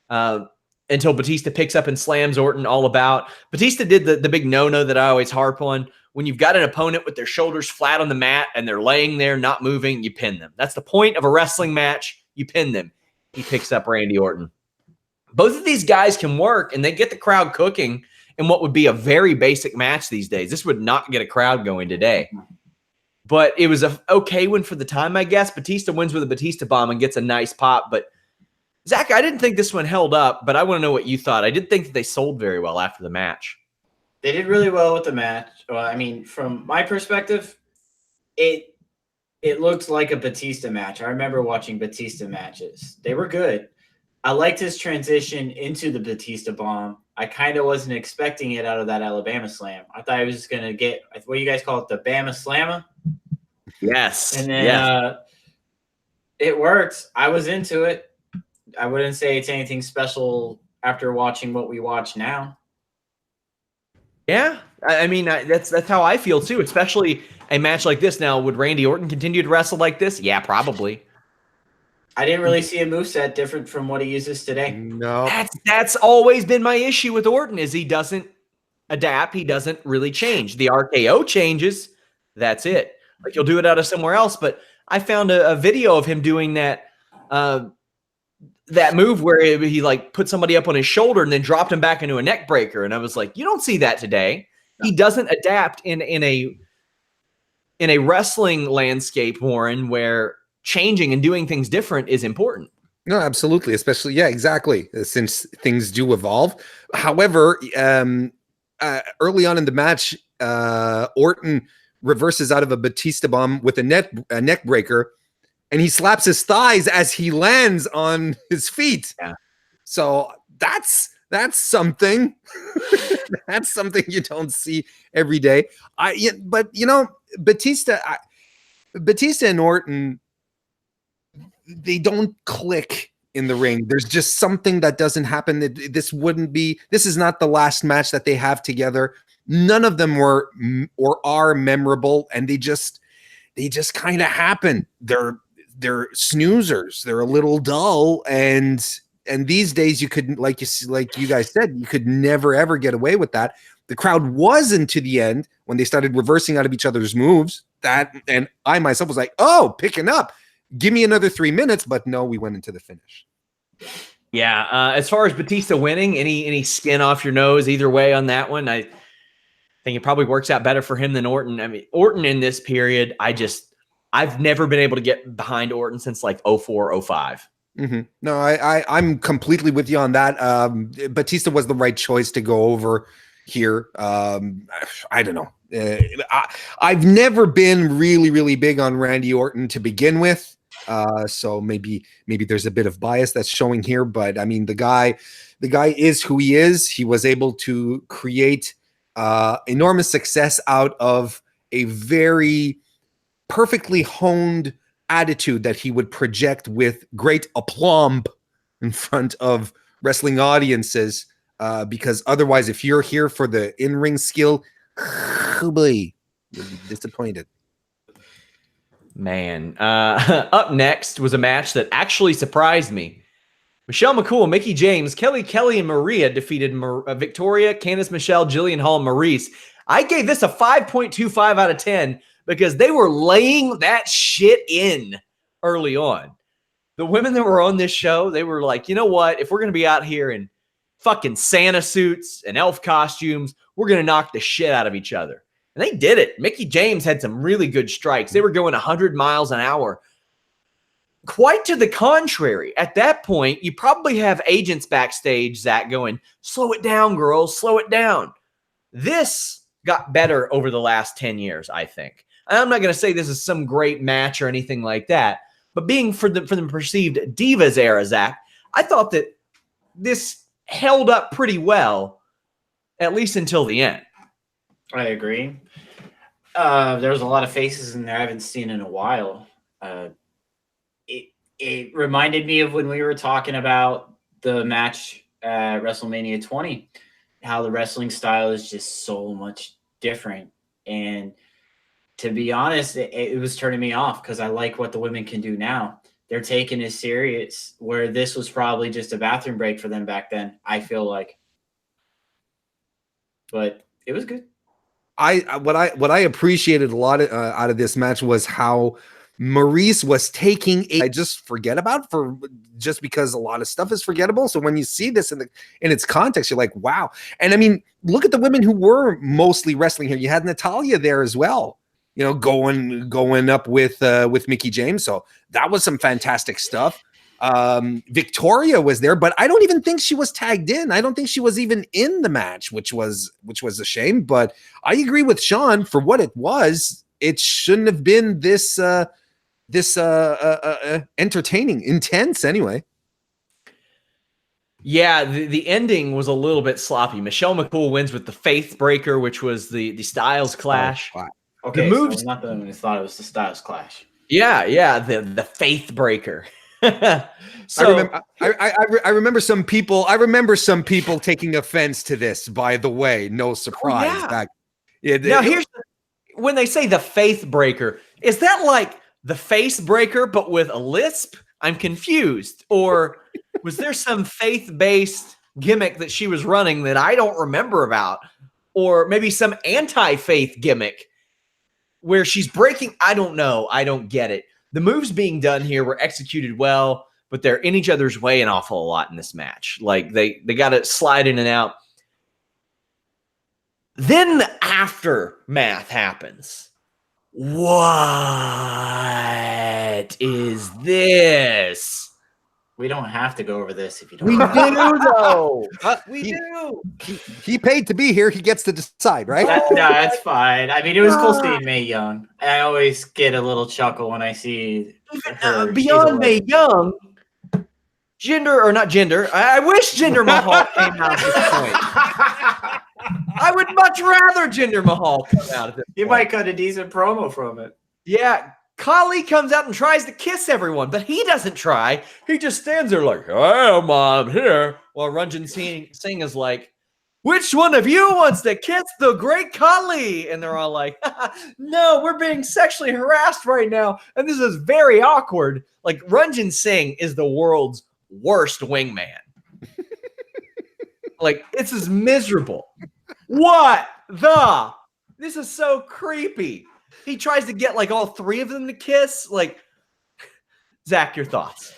[SPEAKER 1] until Batista picks up and slams Orton all about. Batista did the big no-no that I always harp on. When you've got an opponent with their shoulders flat on the mat and they're laying there not moving, you pin them. That's the point of a wrestling match. You pin them. He picks up Randy Orton. Both of these guys can work, and they get the crowd cooking in what would be a very basic match these days. This would not get a crowd going today. But it was a okay one for the time, I guess. Batista wins with a Batista bomb and gets a nice pop. But, Zach, I didn't think this one held up, but I want to know what you thought. I did think that they sold very well after the match.
[SPEAKER 3] They did really well with the match. Well, I mean, from my perspective, it looked like a Batista match. I remember watching Batista matches. They were good. I liked his transition into the Batista bomb. I kind of wasn't expecting it out of that Alabama slam. I thought I was just going to get, what you guys call it, the Bama Slamma?
[SPEAKER 1] Yes.
[SPEAKER 3] And then it worked. I was into it. I wouldn't say it's anything special after watching what we watch now.
[SPEAKER 1] Yeah, I mean, that's how I feel too, especially a match like this. Now, would Randy Orton continue to wrestle like this? Yeah, probably.
[SPEAKER 3] I didn't really see a moveset different from what he uses today.
[SPEAKER 2] No.
[SPEAKER 1] That's always been my issue with Orton, is he doesn't adapt. He doesn't really change. The RKO changes. That's it. Like, he'll do it out of somewhere else. But I found a video of him doing that that move where he like put somebody up on his shoulder and then dropped him back into a neck breaker. And I was like, you don't see that today. No. He doesn't adapt in a wrestling landscape, Warren, where changing and doing things different is important.
[SPEAKER 2] No, absolutely. Especially, yeah, exactly. Since things do evolve. However, early on in the match, Orton reverses out of a Batista bomb with a neck breaker, and he slaps his thighs as he lands on his feet.
[SPEAKER 1] Yeah.
[SPEAKER 2] So that's something. That's something you don't see every day. But you know, Batista and Orton, they don't click in the ring. There's just something that doesn't happen. This is not the last match that they have together. None of them were or are memorable, and they just kind of happen. They're snoozers. They're a little dull, and these days you could, like you guys said, you could never ever get away with that. The crowd wasn't to the end when they started reversing out of each other's moves. And I myself was like, oh, picking up. Give me another 3 minutes, but no, we went into the finish.
[SPEAKER 1] Yeah, as far as Batista winning, any skin off your nose either way on that one, I think it probably works out better for him than Orton. I mean, Orton in this period, I've never been able to get behind Orton since like 04, 05.
[SPEAKER 2] Mm-hmm. No, I'm completely with you on that. Batista was the right choice to go over here. I don't know. I've never been really, really big on Randy Orton to begin with. So maybe there's a bit of bias that's showing here, but I mean, the guy is who he is. He was able to create enormous success out of a very perfectly honed attitude that he would project with great aplomb in front of wrestling audiences. because otherwise, if you're here for the in-ring skill, oh boy, you'll be disappointed.
[SPEAKER 1] Man, up next was a match that actually surprised me. Michelle McCool, Mickie James, Kelly Kelly, and Maria defeated Victoria, Candice Michelle, Jillian Hall, and Maurice. I gave this a 5.25 out of 10 because they were laying that shit in early on. The women that were on this show, they were like, you know what? If we're going to be out here in fucking Santa suits and elf costumes, we're going to knock the shit out of each other. And they did it. Mickie James had some really good strikes. They were going 100 miles an hour. Quite to the contrary. At that point, you probably have agents backstage, Zach, going, slow it down, girls, slow it down. This got better over the last 10 years, I think. And I'm not going to say this is some great match or anything like that, but being for the perceived Divas era, Zach, I thought that this held up pretty well, at least until the end.
[SPEAKER 3] I agree. There was a lot of faces in there I haven't seen in a while. It reminded me of when we were talking about the match at WrestleMania 20, how the wrestling style is just so much different. And to be honest, it was turning me off because I like what the women can do now. They're taking it serious, where this was probably just a bathroom break for them back then, I feel like. But it was good.
[SPEAKER 2] What I appreciated a lot out of this match was how Maurice was taking I just forget about for just because a lot of stuff is forgettable. So when you see this in its context, you're like, wow. And I mean, look at the women who were mostly wrestling here. You had Natalya there as well, you know, going up with Mickie James. So that was some fantastic stuff. Victoria was there, but I don't even think she was tagged in. I don't think she was even in the match, which was a shame. But I agree with Sean, for what it was, it shouldn't have been this entertaining, intense anyway.
[SPEAKER 1] Yeah, the ending was a little bit sloppy. Michelle McCool wins with the Faith Breaker, which was the Styles Clash.
[SPEAKER 2] Oh, wow.
[SPEAKER 3] Okay,
[SPEAKER 1] the moves,
[SPEAKER 3] so not the women thought it was the Styles Clash.
[SPEAKER 1] Yeah, the Faith Breaker. So
[SPEAKER 2] I remember some people. I remember some people taking offense to this. By the way, no surprise.
[SPEAKER 1] Now here's when they say the Faith Breaker, is that like the Face Breaker but with a lisp? I'm confused. Or was there some faith-based gimmick that she was running that I don't remember about? Or maybe some anti-faith gimmick where she's breaking? I don't know. I don't get it. The moves being done here were executed well, but they're in each other's way an awful lot in this match. Like they got to slide in and out. Then the aftermath happens. What is this?
[SPEAKER 3] We don't have to go over this if you don't.
[SPEAKER 1] We do, though.
[SPEAKER 2] We do. He paid to be here. He gets to decide, right?
[SPEAKER 3] No, that's fine. I mean, it was cool seeing Mae Young. I always get a little chuckle when I see her.
[SPEAKER 1] Beyond Mae Young, not gender. I wish Jinder Mahal came out at this point. I would much rather Jinder Mahal come out at this point.
[SPEAKER 3] You might cut a decent promo from it.
[SPEAKER 1] Yeah. Kali comes out and tries to kiss everyone, but he doesn't try. He just stands there like, I'm here. While Ranjin Singh is like, which one of you wants to kiss the great Kali? And they're all like, no, we're being sexually harassed right now. And this is very awkward. Like, Ranjin Singh is the world's worst wingman. Like, this is miserable. What the? This is so creepy. He tries to get like all three of them to kiss. Like, Zach, your thoughts?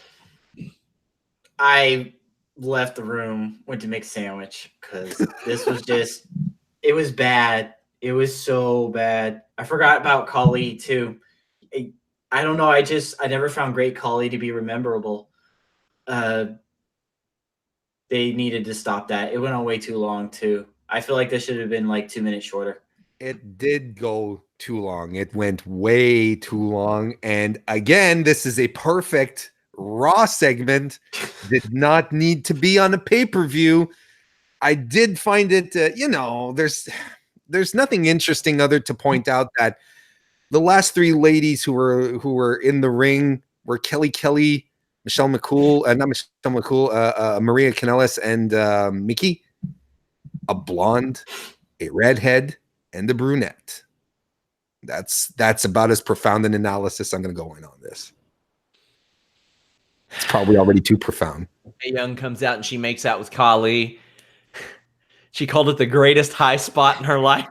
[SPEAKER 3] I left the room, went to make a sandwich because this was just, it was bad. It was so bad. I forgot about Kali too. I don't know. I never found great Kali to be rememberable. They needed to stop that. It went on way too long too. I feel like this should have been like 2 minutes shorter.
[SPEAKER 2] It did go too long. It went way too long. And again, this is a perfect Raw segment. Did not need to be on a pay-per-view. I did find it, there's nothing interesting other to point out that the last three ladies who were in the ring were Kelly Michelle McCool, not Michelle McCool, Maria Kanellis, and Mickie. a blonde, a redhead, and a brunette. That's about as profound an analysis I'm going to go in on this. It's probably already too profound.
[SPEAKER 1] Mae Young comes out and she makes out with Kali. She called it the greatest high spot in her life.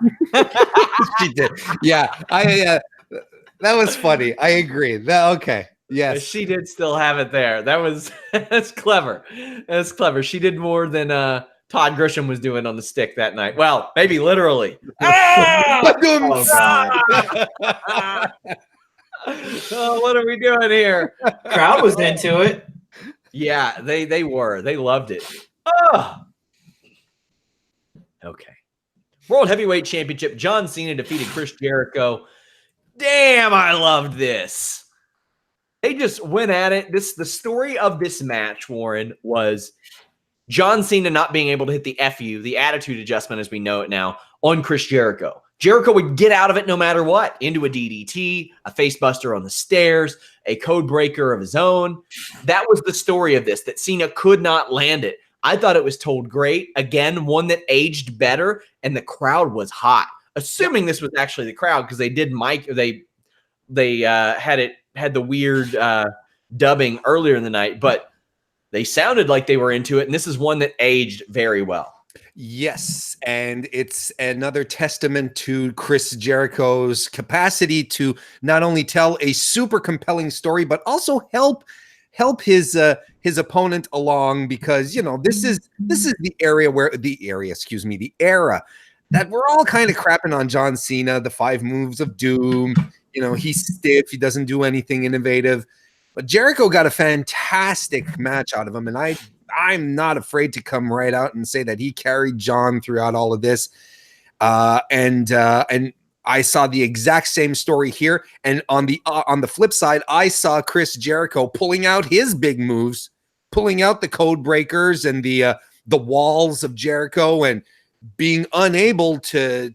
[SPEAKER 2] She did. Yeah, that was funny. I agree. Okay. Yes.
[SPEAKER 1] She did still have it there. That's clever. That's clever. She did more than Todd Grisham was doing on the stick that night. Well, maybe literally.
[SPEAKER 3] Oh, God.
[SPEAKER 1] Oh, what are we doing here?
[SPEAKER 3] Crowd was into it.
[SPEAKER 1] Yeah, they were. They loved it. Oh. Okay. World Heavyweight Championship. John Cena defeated Chris Jericho. Damn, I loved this. They just went at it. The story of this match, Warren, was John Cena not being able to hit the FU, the attitude adjustment as we know it now, on Chris Jericho. Jericho would get out of it no matter what, into a DDT, a facebuster on the stairs, a code breaker of his own. That was the story of this, that Cena could not land it. I thought it was told great. Again, one that aged better, and the crowd was hot. Assuming this was actually the crowd, because they did they had the weird dubbing earlier in the night, but they sounded like they were into it, and this is one that aged very well.
[SPEAKER 2] Yes, and it's another testament to Chris Jericho's capacity to not only tell a super compelling story, but also help his opponent along, because this is the era that we're all kind of crapping on John Cena, the 5 moves of doom. He's stiff, he doesn't do anything innovative. But Jericho got a fantastic match out of him, and I'm not afraid to come right out and say that he carried John throughout all of this. And I saw the exact same story here. And on the flip side, I saw Chris Jericho pulling out his big moves, pulling out the code breakers and the walls of Jericho, and being unable to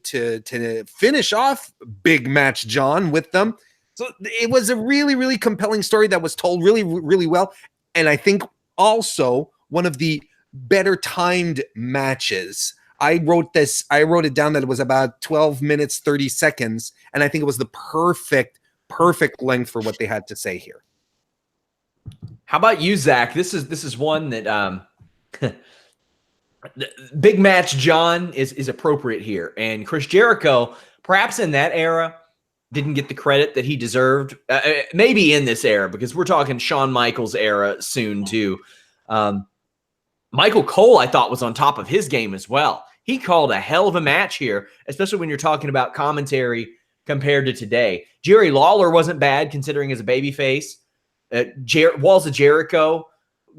[SPEAKER 2] finish off Big Match John with them. So it was a really, really compelling story that was told really, really well. And I think also one of the better timed matches. I wrote it down that it was about 12 minutes, 30 seconds. And I think it was the perfect length for what they had to say here.
[SPEAKER 1] How about you, Zach? This is one that Big Match John is appropriate here. And Chris Jericho, perhaps in that era, didn't get the credit that he deserved. Maybe in this era, because we're talking Shawn Michaels era soon too. Michael Cole, I thought, was on top of his game as well. He called a hell of a match here, especially when you're talking about commentary compared to today. Jerry Lawler wasn't bad considering as a babyface. Walls of Jericho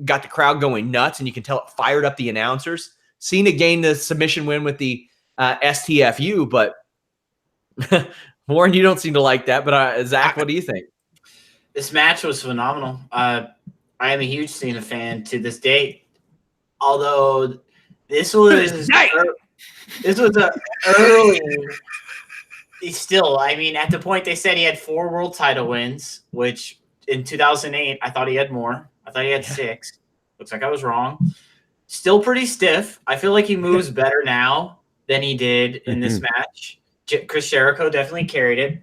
[SPEAKER 1] got the crowd going nuts, and you can tell it fired up the announcers. Cena gained the submission win with the STFU, but Warren, you don't seem to like that. But Zach, what do you think?
[SPEAKER 3] This match was phenomenal. I am a huge Cena fan to this day. Although this was early. Still, I mean, at the point they said he had 4 world title wins, which in 2008 I thought he had more. I thought he had 6. Looks like I was wrong. Still pretty stiff. I feel like he moves better now than he did in this match. Chris Jericho definitely carried it,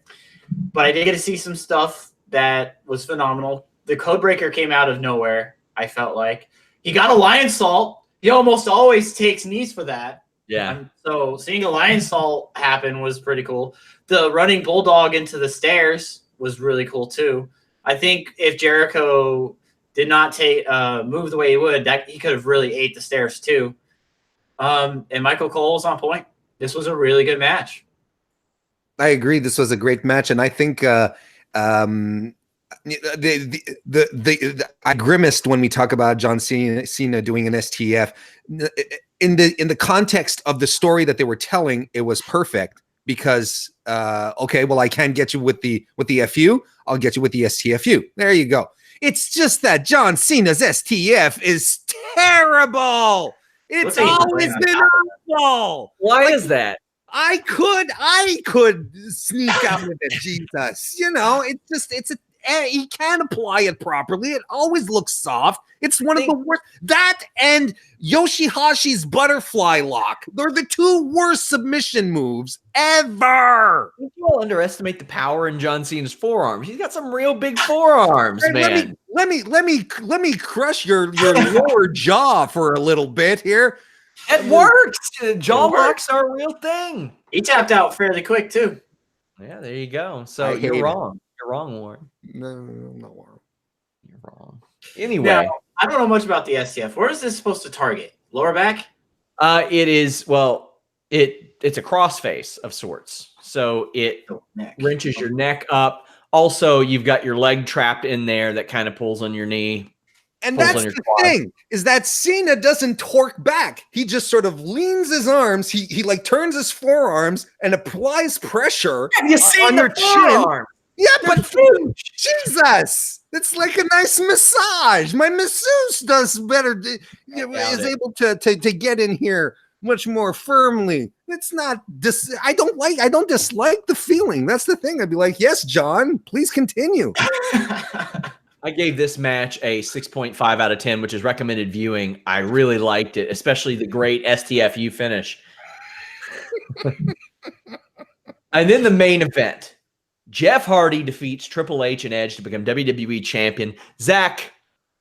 [SPEAKER 3] but I did get to see some stuff that was phenomenal. The Codebreaker came out of nowhere. I felt like he got a lion salt. He almost always takes knees for that.
[SPEAKER 1] Yeah.
[SPEAKER 3] So seeing a lion salt happen was pretty cool. The running bulldog into the stairs was really cool too. I think if Jericho did not move the way he would, that he could have really ate the stairs too. And Michael Cole was on point. This was a really good match.
[SPEAKER 2] I agree. This was a great match, and I think I grimaced when we talk about John Cena doing an STF. In the context of the story that they were telling, it was perfect because okay, well, I can't get you with the FU. I'll get you with the STFU. There you go. It's just that John Cena's STF is terrible. It's always been awful.
[SPEAKER 1] Why is that?
[SPEAKER 2] I could sneak out with it, Jesus. he can't apply it properly. It always looks soft. It's one of the worst. That and Yoshihashi's butterfly lock. They're the two worst submission moves ever.
[SPEAKER 1] You all underestimate the power in John Cena's forearms. He's got some real big forearms,
[SPEAKER 2] Right,
[SPEAKER 1] man.
[SPEAKER 2] Let me crush your lower jaw for a little bit here.
[SPEAKER 1] It works. Jaw locks are a real thing.
[SPEAKER 3] He tapped out fairly quick too.
[SPEAKER 1] Yeah, there you go. So
[SPEAKER 2] I hate
[SPEAKER 1] you're
[SPEAKER 2] it.
[SPEAKER 1] wrong. You're wrong, Warren.
[SPEAKER 2] No, I'm not wrong.
[SPEAKER 1] You're wrong. Anyway,
[SPEAKER 3] Now, I don't know much about the STF. Where is this supposed to target? Lower back?
[SPEAKER 1] it is it's a crossface of sorts. So it
[SPEAKER 3] Neck.
[SPEAKER 1] wrenches your neck up. Also, you've got your leg trapped in there that kind of pulls on your knee.
[SPEAKER 2] And
[SPEAKER 1] Pulls
[SPEAKER 2] that's
[SPEAKER 1] on your
[SPEAKER 2] the
[SPEAKER 1] quad.
[SPEAKER 2] thing, is that Cena doesn't torque back. He just sort of leans his arms. He like turns his forearms and applies pressure
[SPEAKER 1] Have you seen
[SPEAKER 2] on
[SPEAKER 1] the
[SPEAKER 2] your chin.
[SPEAKER 1] forearm?
[SPEAKER 2] Yeah,
[SPEAKER 1] They're
[SPEAKER 2] but
[SPEAKER 1] huge.
[SPEAKER 2] Jesus, it's like a nice massage. My masseuse does better. Is able to get in here much more firmly. It's not. I don't dislike the feeling. That's the thing. I'd be like, yes, John, please continue.
[SPEAKER 1] I gave this match a 6.5 out of 10, which is recommended viewing. I really liked it, especially the great STFU finish. And then the main event. Jeff Hardy defeats Triple H and Edge to become WWE champion. Zach,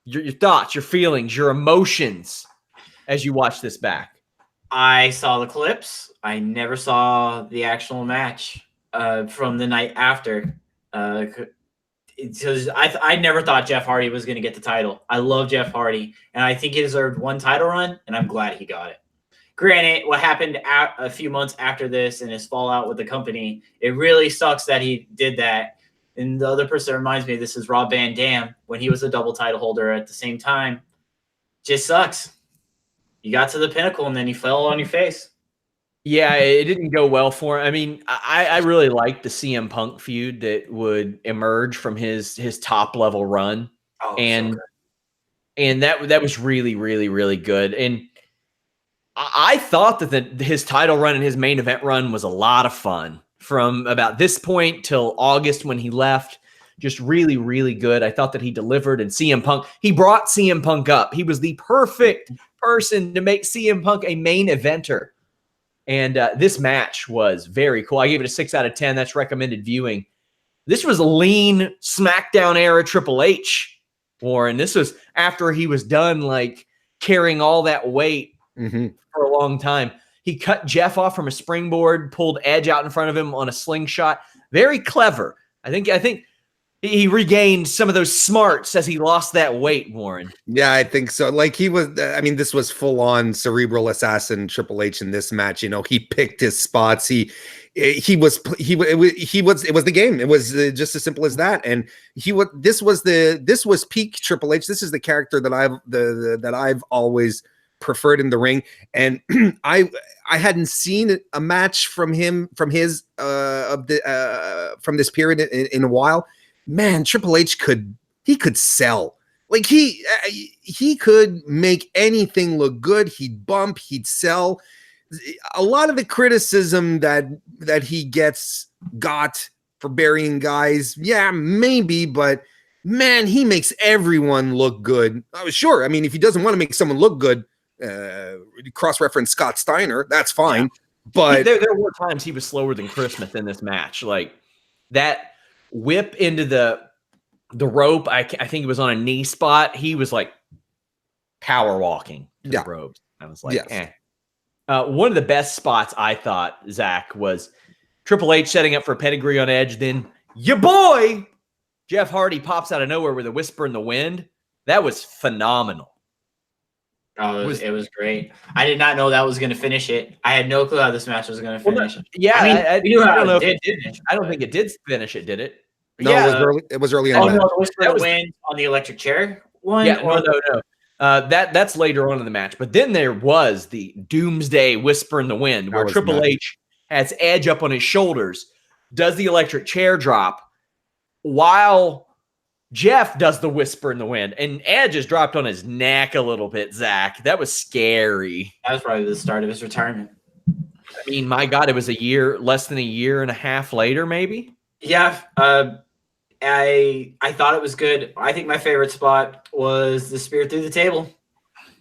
[SPEAKER 1] your thoughts, your feelings, your emotions as you watch this back.
[SPEAKER 3] I saw the clips. I never saw the actual match from the night after. Because I never thought Jeff Hardy was going to get the title. I love Jeff Hardy, and I think he deserved one title run, and I'm glad he got it. Granted, what happened a few months after this and his fallout with the company, it really sucks that he did that. And the other person that reminds me of this is Rob Van Dam when he was a double title holder at the same time. Just sucks. You got to the pinnacle, and then you fell on your face.
[SPEAKER 1] Yeah, it didn't go well for him. I mean, I really liked the CM Punk feud that would emerge from his top level run,
[SPEAKER 3] Oh,
[SPEAKER 1] and that was really, really, really good. And I thought that his title run and his main event run was a lot of fun from about this point till August when he left. Just really, really good. I thought that he delivered, and CM Punk, he brought CM Punk up. He was the perfect person to make CM Punk a main eventer. And this match was very cool. I gave it a 6 out of 10. That's recommended viewing. This was a lean SmackDown era Triple H, Warren. This was after he was done like carrying all that weight for a long time. He cut Jeff off from a springboard, pulled Edge out in front of him on a slingshot. Very clever. I think he regained some of those smarts as he lost that weight, Warren.
[SPEAKER 2] Yeah, I think so. Like he was, I mean, this was full on cerebral assassin Triple H in this match. You know, he picked his spots. It was the game. It was just as simple as that. And this was peak Triple H. This is the character that I've always preferred in the ring. And I hadn't seen a match from this period in a while. Man, Triple H could sell. Like he could make anything look good. He'd bump, he'd sell. A lot of the criticism that he got for burying guys, yeah, maybe, but man, he makes everyone look good. Sure, I mean, if he doesn't want to make someone look good, cross-reference Scott Steiner, that's fine. Yeah. But
[SPEAKER 1] there were times he was slower than Christmas in this match. Like that whip into the rope, I think it was on a knee spot. He was like power walking to the ropes. I was like,
[SPEAKER 2] yes.
[SPEAKER 1] One of the best spots I thought, Zach, was Triple H setting up for a pedigree on Edge. Then your boy Jeff Hardy pops out of nowhere with a whisper in the wind. That was phenomenal.
[SPEAKER 3] Oh, it was great. I did not know that was going to finish it. I had no clue how this match was going to finish.
[SPEAKER 1] Yeah,
[SPEAKER 3] I mean, we knew how
[SPEAKER 1] don't know
[SPEAKER 3] it did.
[SPEAKER 1] I don't think it did finish it, did it?
[SPEAKER 2] No,
[SPEAKER 1] yeah,
[SPEAKER 2] it was early in
[SPEAKER 3] the
[SPEAKER 2] match.
[SPEAKER 3] no, the whisper of the wind on the electric chair one?
[SPEAKER 1] Yeah, no. That's later on in the match. But then there was the Doomsday Whisper in the Wind, where Triple H has Edge up on his shoulders, does the electric chair drop, while Jeff does the Whisper in the Wind, and Edge is dropped on his neck a little bit, Zach. That was scary.
[SPEAKER 3] That was probably the start of his retirement.
[SPEAKER 1] I mean, my God, it was less than a year and a half later, maybe?
[SPEAKER 3] Yeah. I thought it was good. I think my favorite spot was the spear through the table.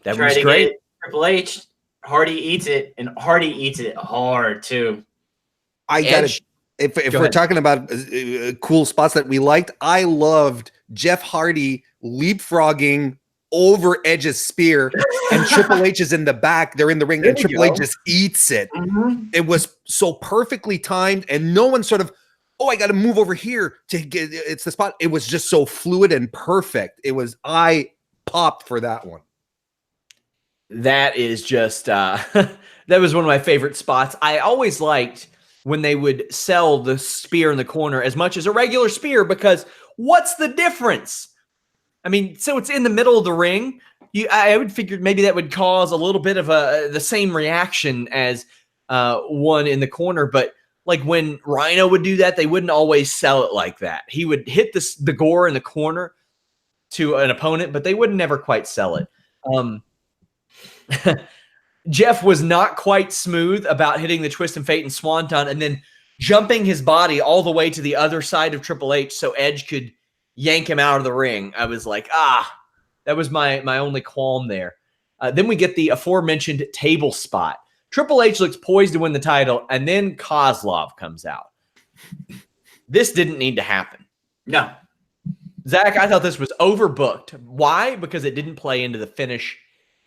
[SPEAKER 1] That
[SPEAKER 3] Try
[SPEAKER 1] was
[SPEAKER 3] to
[SPEAKER 1] great.
[SPEAKER 3] get Triple H. Hardy eats it, and Hardy eats it hard too.
[SPEAKER 2] I got
[SPEAKER 1] Edge.
[SPEAKER 2] it. If
[SPEAKER 1] Go
[SPEAKER 2] we're
[SPEAKER 1] ahead.
[SPEAKER 2] talking about cool spots that we liked, I loved Jeff Hardy leapfrogging over Edge's spear, and Triple H is in the back. They're in the ring,
[SPEAKER 1] There
[SPEAKER 2] and
[SPEAKER 1] we
[SPEAKER 2] Triple H
[SPEAKER 1] go.
[SPEAKER 2] just eats it.
[SPEAKER 3] Mhm.
[SPEAKER 2] It was so perfectly timed, and no one sort of, oh, I got to move over here to get it's the spot. It was just so fluid and perfect. I popped for that one.
[SPEAKER 1] That is just that was one of my favorite spots. I always liked when they would sell the spear in the corner as much as a regular spear, because what's the difference? I mean, so it's in the middle of the ring. I would figure maybe that would cause a little bit of the same reaction as one in the corner, but like when Rhino would do that, they wouldn't always sell it like that. He would hit the gore in the corner to an opponent, but they would never quite sell it. Jeff was not quite smooth about hitting the twist and fate and swanton and then jumping his body all the way to the other side of Triple H so Edge could yank him out of the ring. I was like, that was my only qualm there. Then we get the aforementioned table spot. Triple H looks poised to win the title, and then Kozlov comes out. This didn't need to happen.
[SPEAKER 3] No.
[SPEAKER 1] Zach, I thought this was overbooked. Why? Because it didn't play into the finish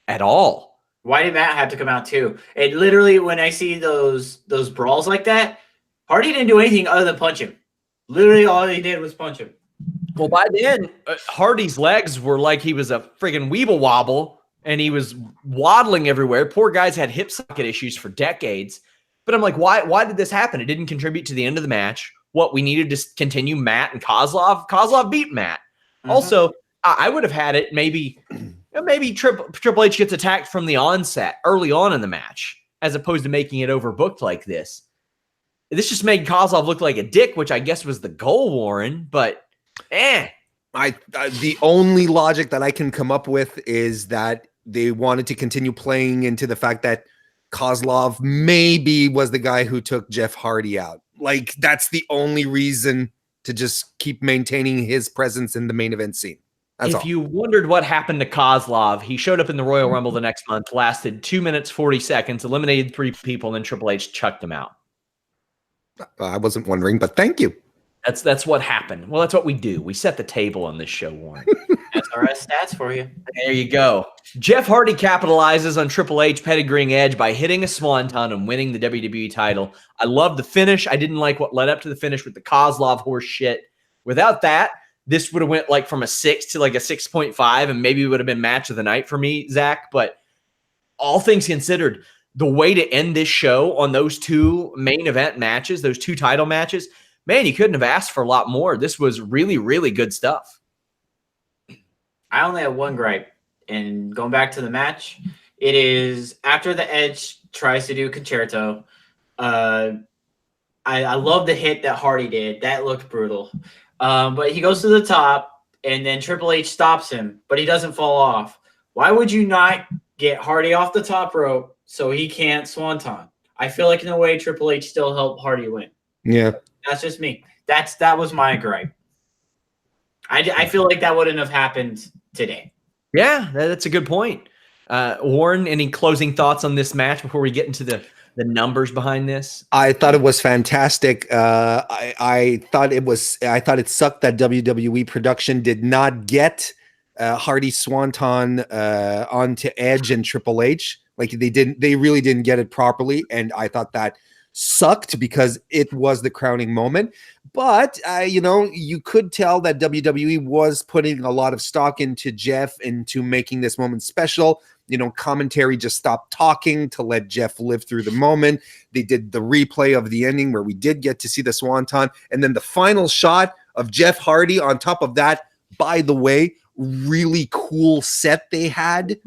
[SPEAKER 1] at all.
[SPEAKER 3] Why did Matt have to come out too? It literally, when I see those brawls like that, Hardy didn't do anything other than punch him. Literally, all he did was punch him.
[SPEAKER 1] Well, by then, Hardy's legs were like he was a friggin' weeble wobble, and he was waddling everywhere. Poor guy's had hip socket issues for decades. But I'm like, why did this happen? It didn't contribute to the end of the match. What, we needed to continue Matt and Kozlov? Kozlov beat Matt. Mm-hmm. Also, I would have had it maybe Triple H gets attacked from the onset early on in the match, as opposed to making it overbooked like this. This just made Kozlov look like a dick, which I guess was the goal, Warren, but
[SPEAKER 2] the only logic that I can come up with is that they wanted to continue playing into the fact that Kozlov maybe was the guy who took Jeff Hardy out. Like, that's the only reason to just keep maintaining his presence in the main event scene. That's
[SPEAKER 1] if
[SPEAKER 2] all.
[SPEAKER 1] you wondered what happened to Kozlov, he showed up in the Royal Rumble the next month, lasted 2 minutes, 40 seconds, eliminated 3 people, and then Triple H chucked him out.
[SPEAKER 2] I wasn't wondering, but thank you.
[SPEAKER 1] That's what happened. Well, that's what we do. We set the table on this show, Warren.
[SPEAKER 3] SRS stats for you.
[SPEAKER 1] There you go. Jeff Hardy capitalizes on Triple H pedigreeing Edge by hitting a swanton and winning the WWE title. I love the finish. I didn't like what led up to the finish with the Kozlov horse shit. Without that, this would have went like from a 6 to like a 6.5, and maybe it would have been match of the night for me, Zach. But all things considered, the way to end this show on those 2 main event matches, those 2 title matches, man, you couldn't have asked for a lot more. This was really, really good stuff.
[SPEAKER 3] I only have one gripe, and going back to the match, it is after the Edge tries to do concerto. I love the hit that Hardy did. That looked brutal. But he goes to the top, and then Triple H stops him, but he doesn't fall off. Why would you not get Hardy off the top rope so he can't swanton? I feel like in a way Triple H still helped Hardy win.
[SPEAKER 2] Yeah.
[SPEAKER 3] That's just me. That was my gripe. I feel like that wouldn't have happened today.
[SPEAKER 1] Yeah, that's a good point. Warren, any closing thoughts on this match before we get into the numbers behind this?
[SPEAKER 2] I thought it was fantastic. I thought it sucked that WWE production did not get Hardy Swanton onto Edge and Triple H. Like, they really didn't get it properly, and I thought that sucked because it was the crowning moment. But you could tell that WWE was putting a lot of stock into Jeff, into making this moment special. Commentary just stopped talking to let Jeff live through the moment. They did the replay of the ending where we did get to see the swanton, and then the final shot of Jeff Hardy on top of that. By the way, really cool set they had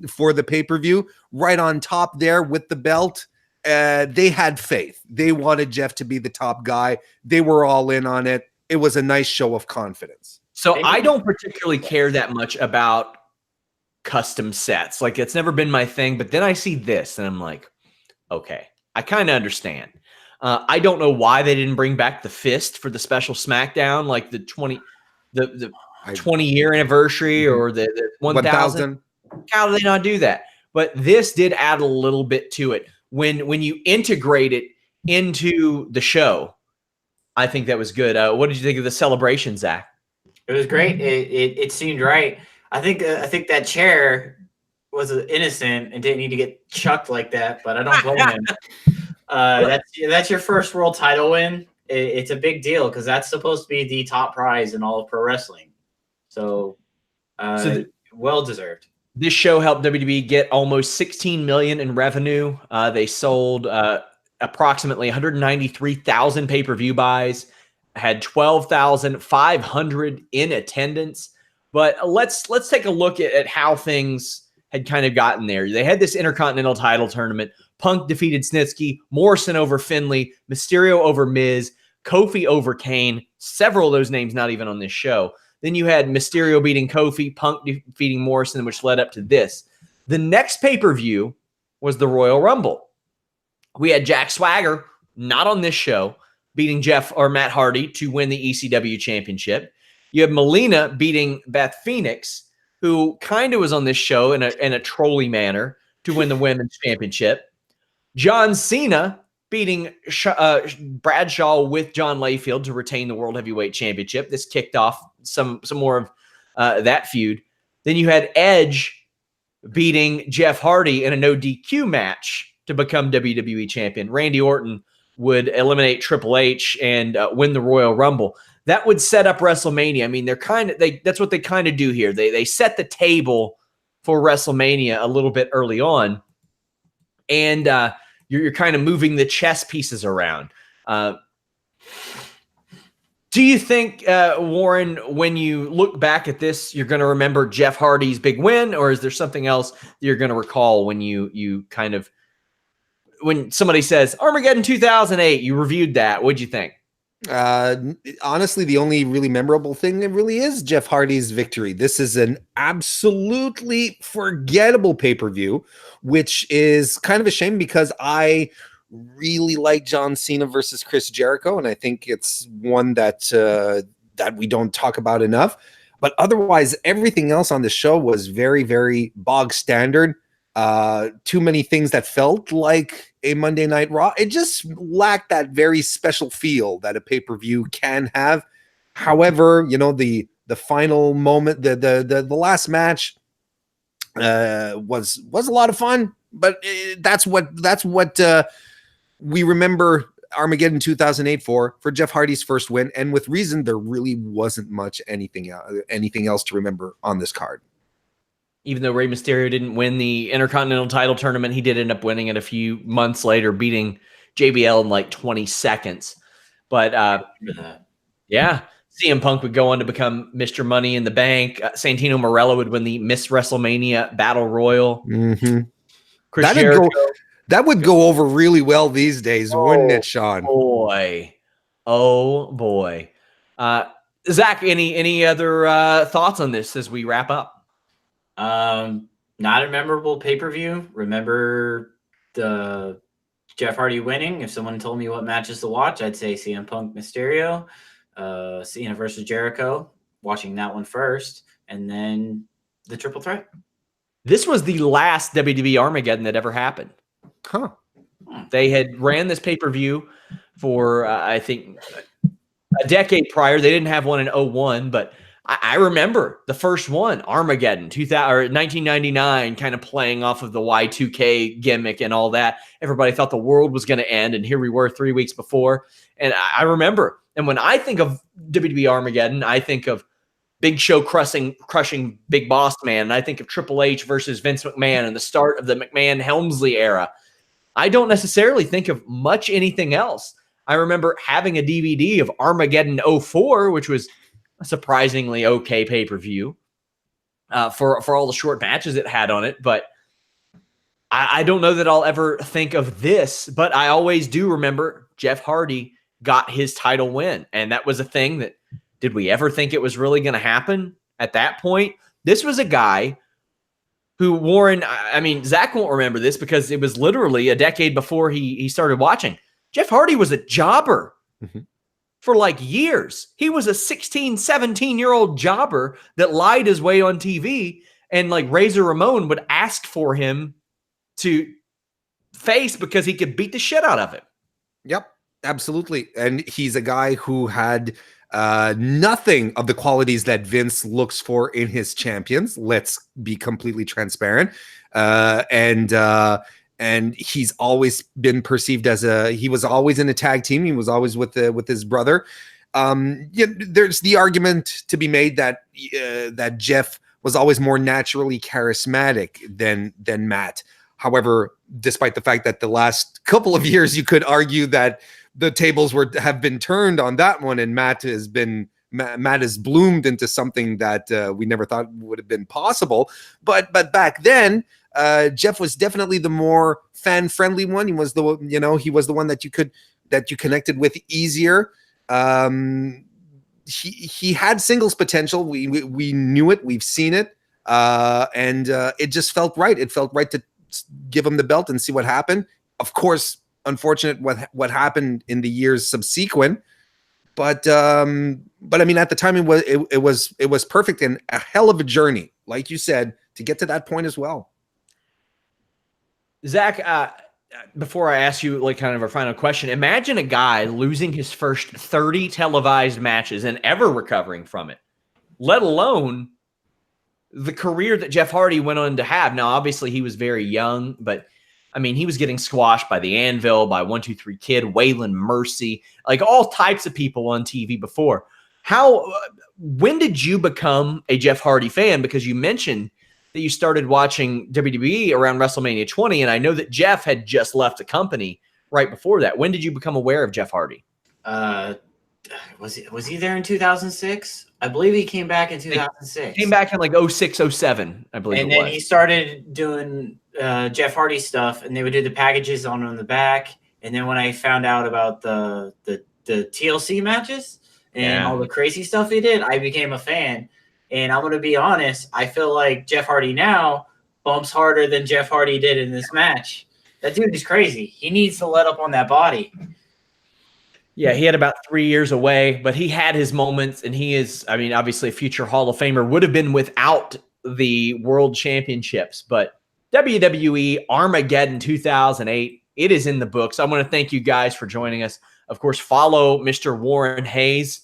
[SPEAKER 2] for the pay-per-view right on top there with the belt. They had faith. They wanted Jeff to be the top guy. They were all in on it. It was a nice show of confidence.
[SPEAKER 1] So I don't particularly care that much about custom sets. Like, it's never been my thing. But then I see this and I'm like, okay, I kind of understand. I don't know why they didn't bring back the fist for the special SmackDown, like the 20-year anniversary or the 1,000. How do they not do that? But this did add a little bit to it. When you integrate it into the show, I think that was good. What did you think of the celebration, Zach?
[SPEAKER 3] It was great. It seemed right. I think that chair was innocent and didn't need to get chucked like that, but I don't blame him. That's your first world title win. It's a big deal because that's supposed to be the top prize in all of pro wrestling. So well deserved.
[SPEAKER 1] This show helped WWE get almost $16 million in revenue. They sold approximately 193,000 pay-per-view buys, had 12,500 in attendance. But let's take a look at how things had kind of gotten there. They had this Intercontinental title tournament. Punk defeated Snitsky, Morrison over Finlay, Mysterio over Miz, Kofi over Kane, several of those names not even on this show. Then you had Mysterio beating Kofi, Punk defeating Morrison, which led up to this. The next pay-per-view was the Royal Rumble. We had Jack Swagger, not on this show, beating Matt Hardy to win the ECW championship. You have Melina beating Beth Phoenix, who kind of was on this show in a trolley manner to win the women's championship. John Cena beating Bradshaw with John Layfield to retain the World Heavyweight Championship. This kicked off some more of that feud. Then you had Edge beating Jeff Hardy in a no DQ match to become WWE champion. Randy Orton would eliminate Triple H and win the Royal Rumble. That would set up WrestleMania. I mean, that's what they kind of do here. They set the table for WrestleMania a little bit early on, and you're kind of moving the chess pieces around. Do you think, Warren, when you look back at this, you're going to remember Jeff Hardy's big win, or is there something else that you're going to recall when you kind of, when somebody says Armageddon 2008, you reviewed that? What'd you think?
[SPEAKER 2] Honestly, the only really memorable thing, it really is Jeff Hardy's victory. This is an absolutely forgettable pay-per-view, which is kind of a shame because I really like John Cena versus Chris Jericho, and I think it's one that that we don't talk about enough. But otherwise, everything else on the show was very, very bog standard. Too many things that felt like a Monday Night Raw. It just lacked that very special feel that a pay-per-view can have. However, you know, the final moment, the last match was a lot of fun, but that's what we remember Armageddon 2008 for Jeff Hardy's first win, and with reason. There really wasn't much anything else to remember on this card.
[SPEAKER 1] Even though Rey Mysterio didn't win the Intercontinental title tournament, he did end up winning it a few months later, beating JBL in like 20 seconds. But yeah, CM Punk would go on to become Mr. Money in the Bank. Santino Marella would win the Miss WrestleMania Battle Royal.
[SPEAKER 2] Mm-hmm.
[SPEAKER 1] Chris Jericho,
[SPEAKER 2] that would go over really well these days, wouldn't it, Sean?
[SPEAKER 1] Oh boy. Zach, any other thoughts on this as we wrap up?
[SPEAKER 3] Not a memorable pay-per-view. Remember the Jeff Hardy winning. If someone told me what matches to watch, I'd say CM Punk Mysterio, Cena versus Jericho, watching that one first, and then the triple threat. This
[SPEAKER 1] was the last WWE Armageddon that ever happened.
[SPEAKER 2] Huh.
[SPEAKER 1] They had ran this pay-per-view for, I think, a decade prior. They didn't have one in 2001, but I remember the first one, Armageddon, 1999, kind of playing off of the Y2K gimmick and all that. Everybody thought the world was going to end, and here we were 3 weeks before. And I remember, and when I think of WWE Armageddon, I think of Big Show crushing Big Boss Man, and I think of Triple H versus Vince McMahon and the start of the McMahon-Helmsley era. I don't necessarily think of much anything else. I remember having a DVD of Armageddon 04, which was a surprisingly okay pay-per-view for all the short matches it had on it. But I don't know that I'll ever think of this, but I always do remember Jeff Hardy got his title win. And that was a thing that, did we ever think it was really going to happen at that point? This was a guy who, Warren, I mean, Zach won't remember this because it was literally a decade before he started watching. Jeff Hardy was a jobber
[SPEAKER 2] Mhm.
[SPEAKER 1] for like years. He was a 16, 17-year-old jobber that lied his way on TV, and like Razor Ramon would ask for him to face because he could beat the shit out of him.
[SPEAKER 2] Yep, absolutely. And he's a guy who had nothing of the qualities that Vince looks for in his champions. Let's be completely transparent. And he's always been perceived as he was always in a tag team. He was always with his brother. There's the argument to be made that that Jeff was always more naturally charismatic than Matt. However, despite the fact that the last couple of years, you could argue that the tables have been turned on that one, and Matt has bloomed into something that we never thought would have been possible. But back then, Jeff was definitely the more fan friendly one. He was the one that you connected with easier. He had singles potential. We knew it. We've seen it, and it just felt right. It felt right to give him the belt and see what happened. Of course, unfortunate what happened in the years subsequent, but I mean, at the time it was perfect and a hell of a journey, like you said, to get to that point as well.
[SPEAKER 1] Zach, before I ask you like kind of a final question, imagine a guy losing his first 30 televised matches and ever recovering from it, let alone the career that Jeff Hardy went on to have. Now, obviously, he was very young, but I mean, he was getting squashed by the Anvil, by 1-2-3 Kid, Waylon Mercy, like all types of people on TV before. When did you become a Jeff Hardy fan? Because you mentioned that you started watching WWE around WrestleMania 20, and I know that Jeff had just left the company right before that. When did you become aware of Jeff Hardy?
[SPEAKER 3] Was he there in 2006? I believe he came back in 2006.
[SPEAKER 1] Came back in like 06, 07, I believe.
[SPEAKER 3] And then he started doing Jeff Hardy stuff, and they would do the packages on the back. And then when I found out about the TLC matches and all the crazy stuff he did, I became a fan. And I'm going to be honest, I feel like Jeff Hardy now bumps harder than Jeff Hardy did in this match. That dude is crazy. He needs to let up on that body.
[SPEAKER 1] Yeah, he had about 3 years away, but he had his moments, and he is, I mean, obviously a future Hall of Famer. Would have been without the World Championships, but WWE Armageddon 2008, it is in the books. I want to thank you guys for joining us. Of course, follow Mr. Warren Hayes.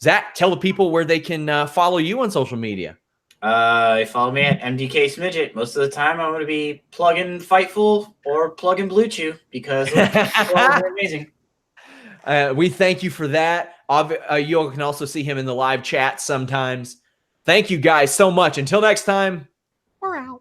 [SPEAKER 1] Zach, tell the people where they can follow you on social media.
[SPEAKER 3] Follow me at MDK Smidget. Most of the time, I'm going to be plugging Fightful or plugging Blue Chew because they're amazing.
[SPEAKER 1] We thank you for that. You all can also see him in the live chat sometimes. Thank you guys so much. Until next time, we're out.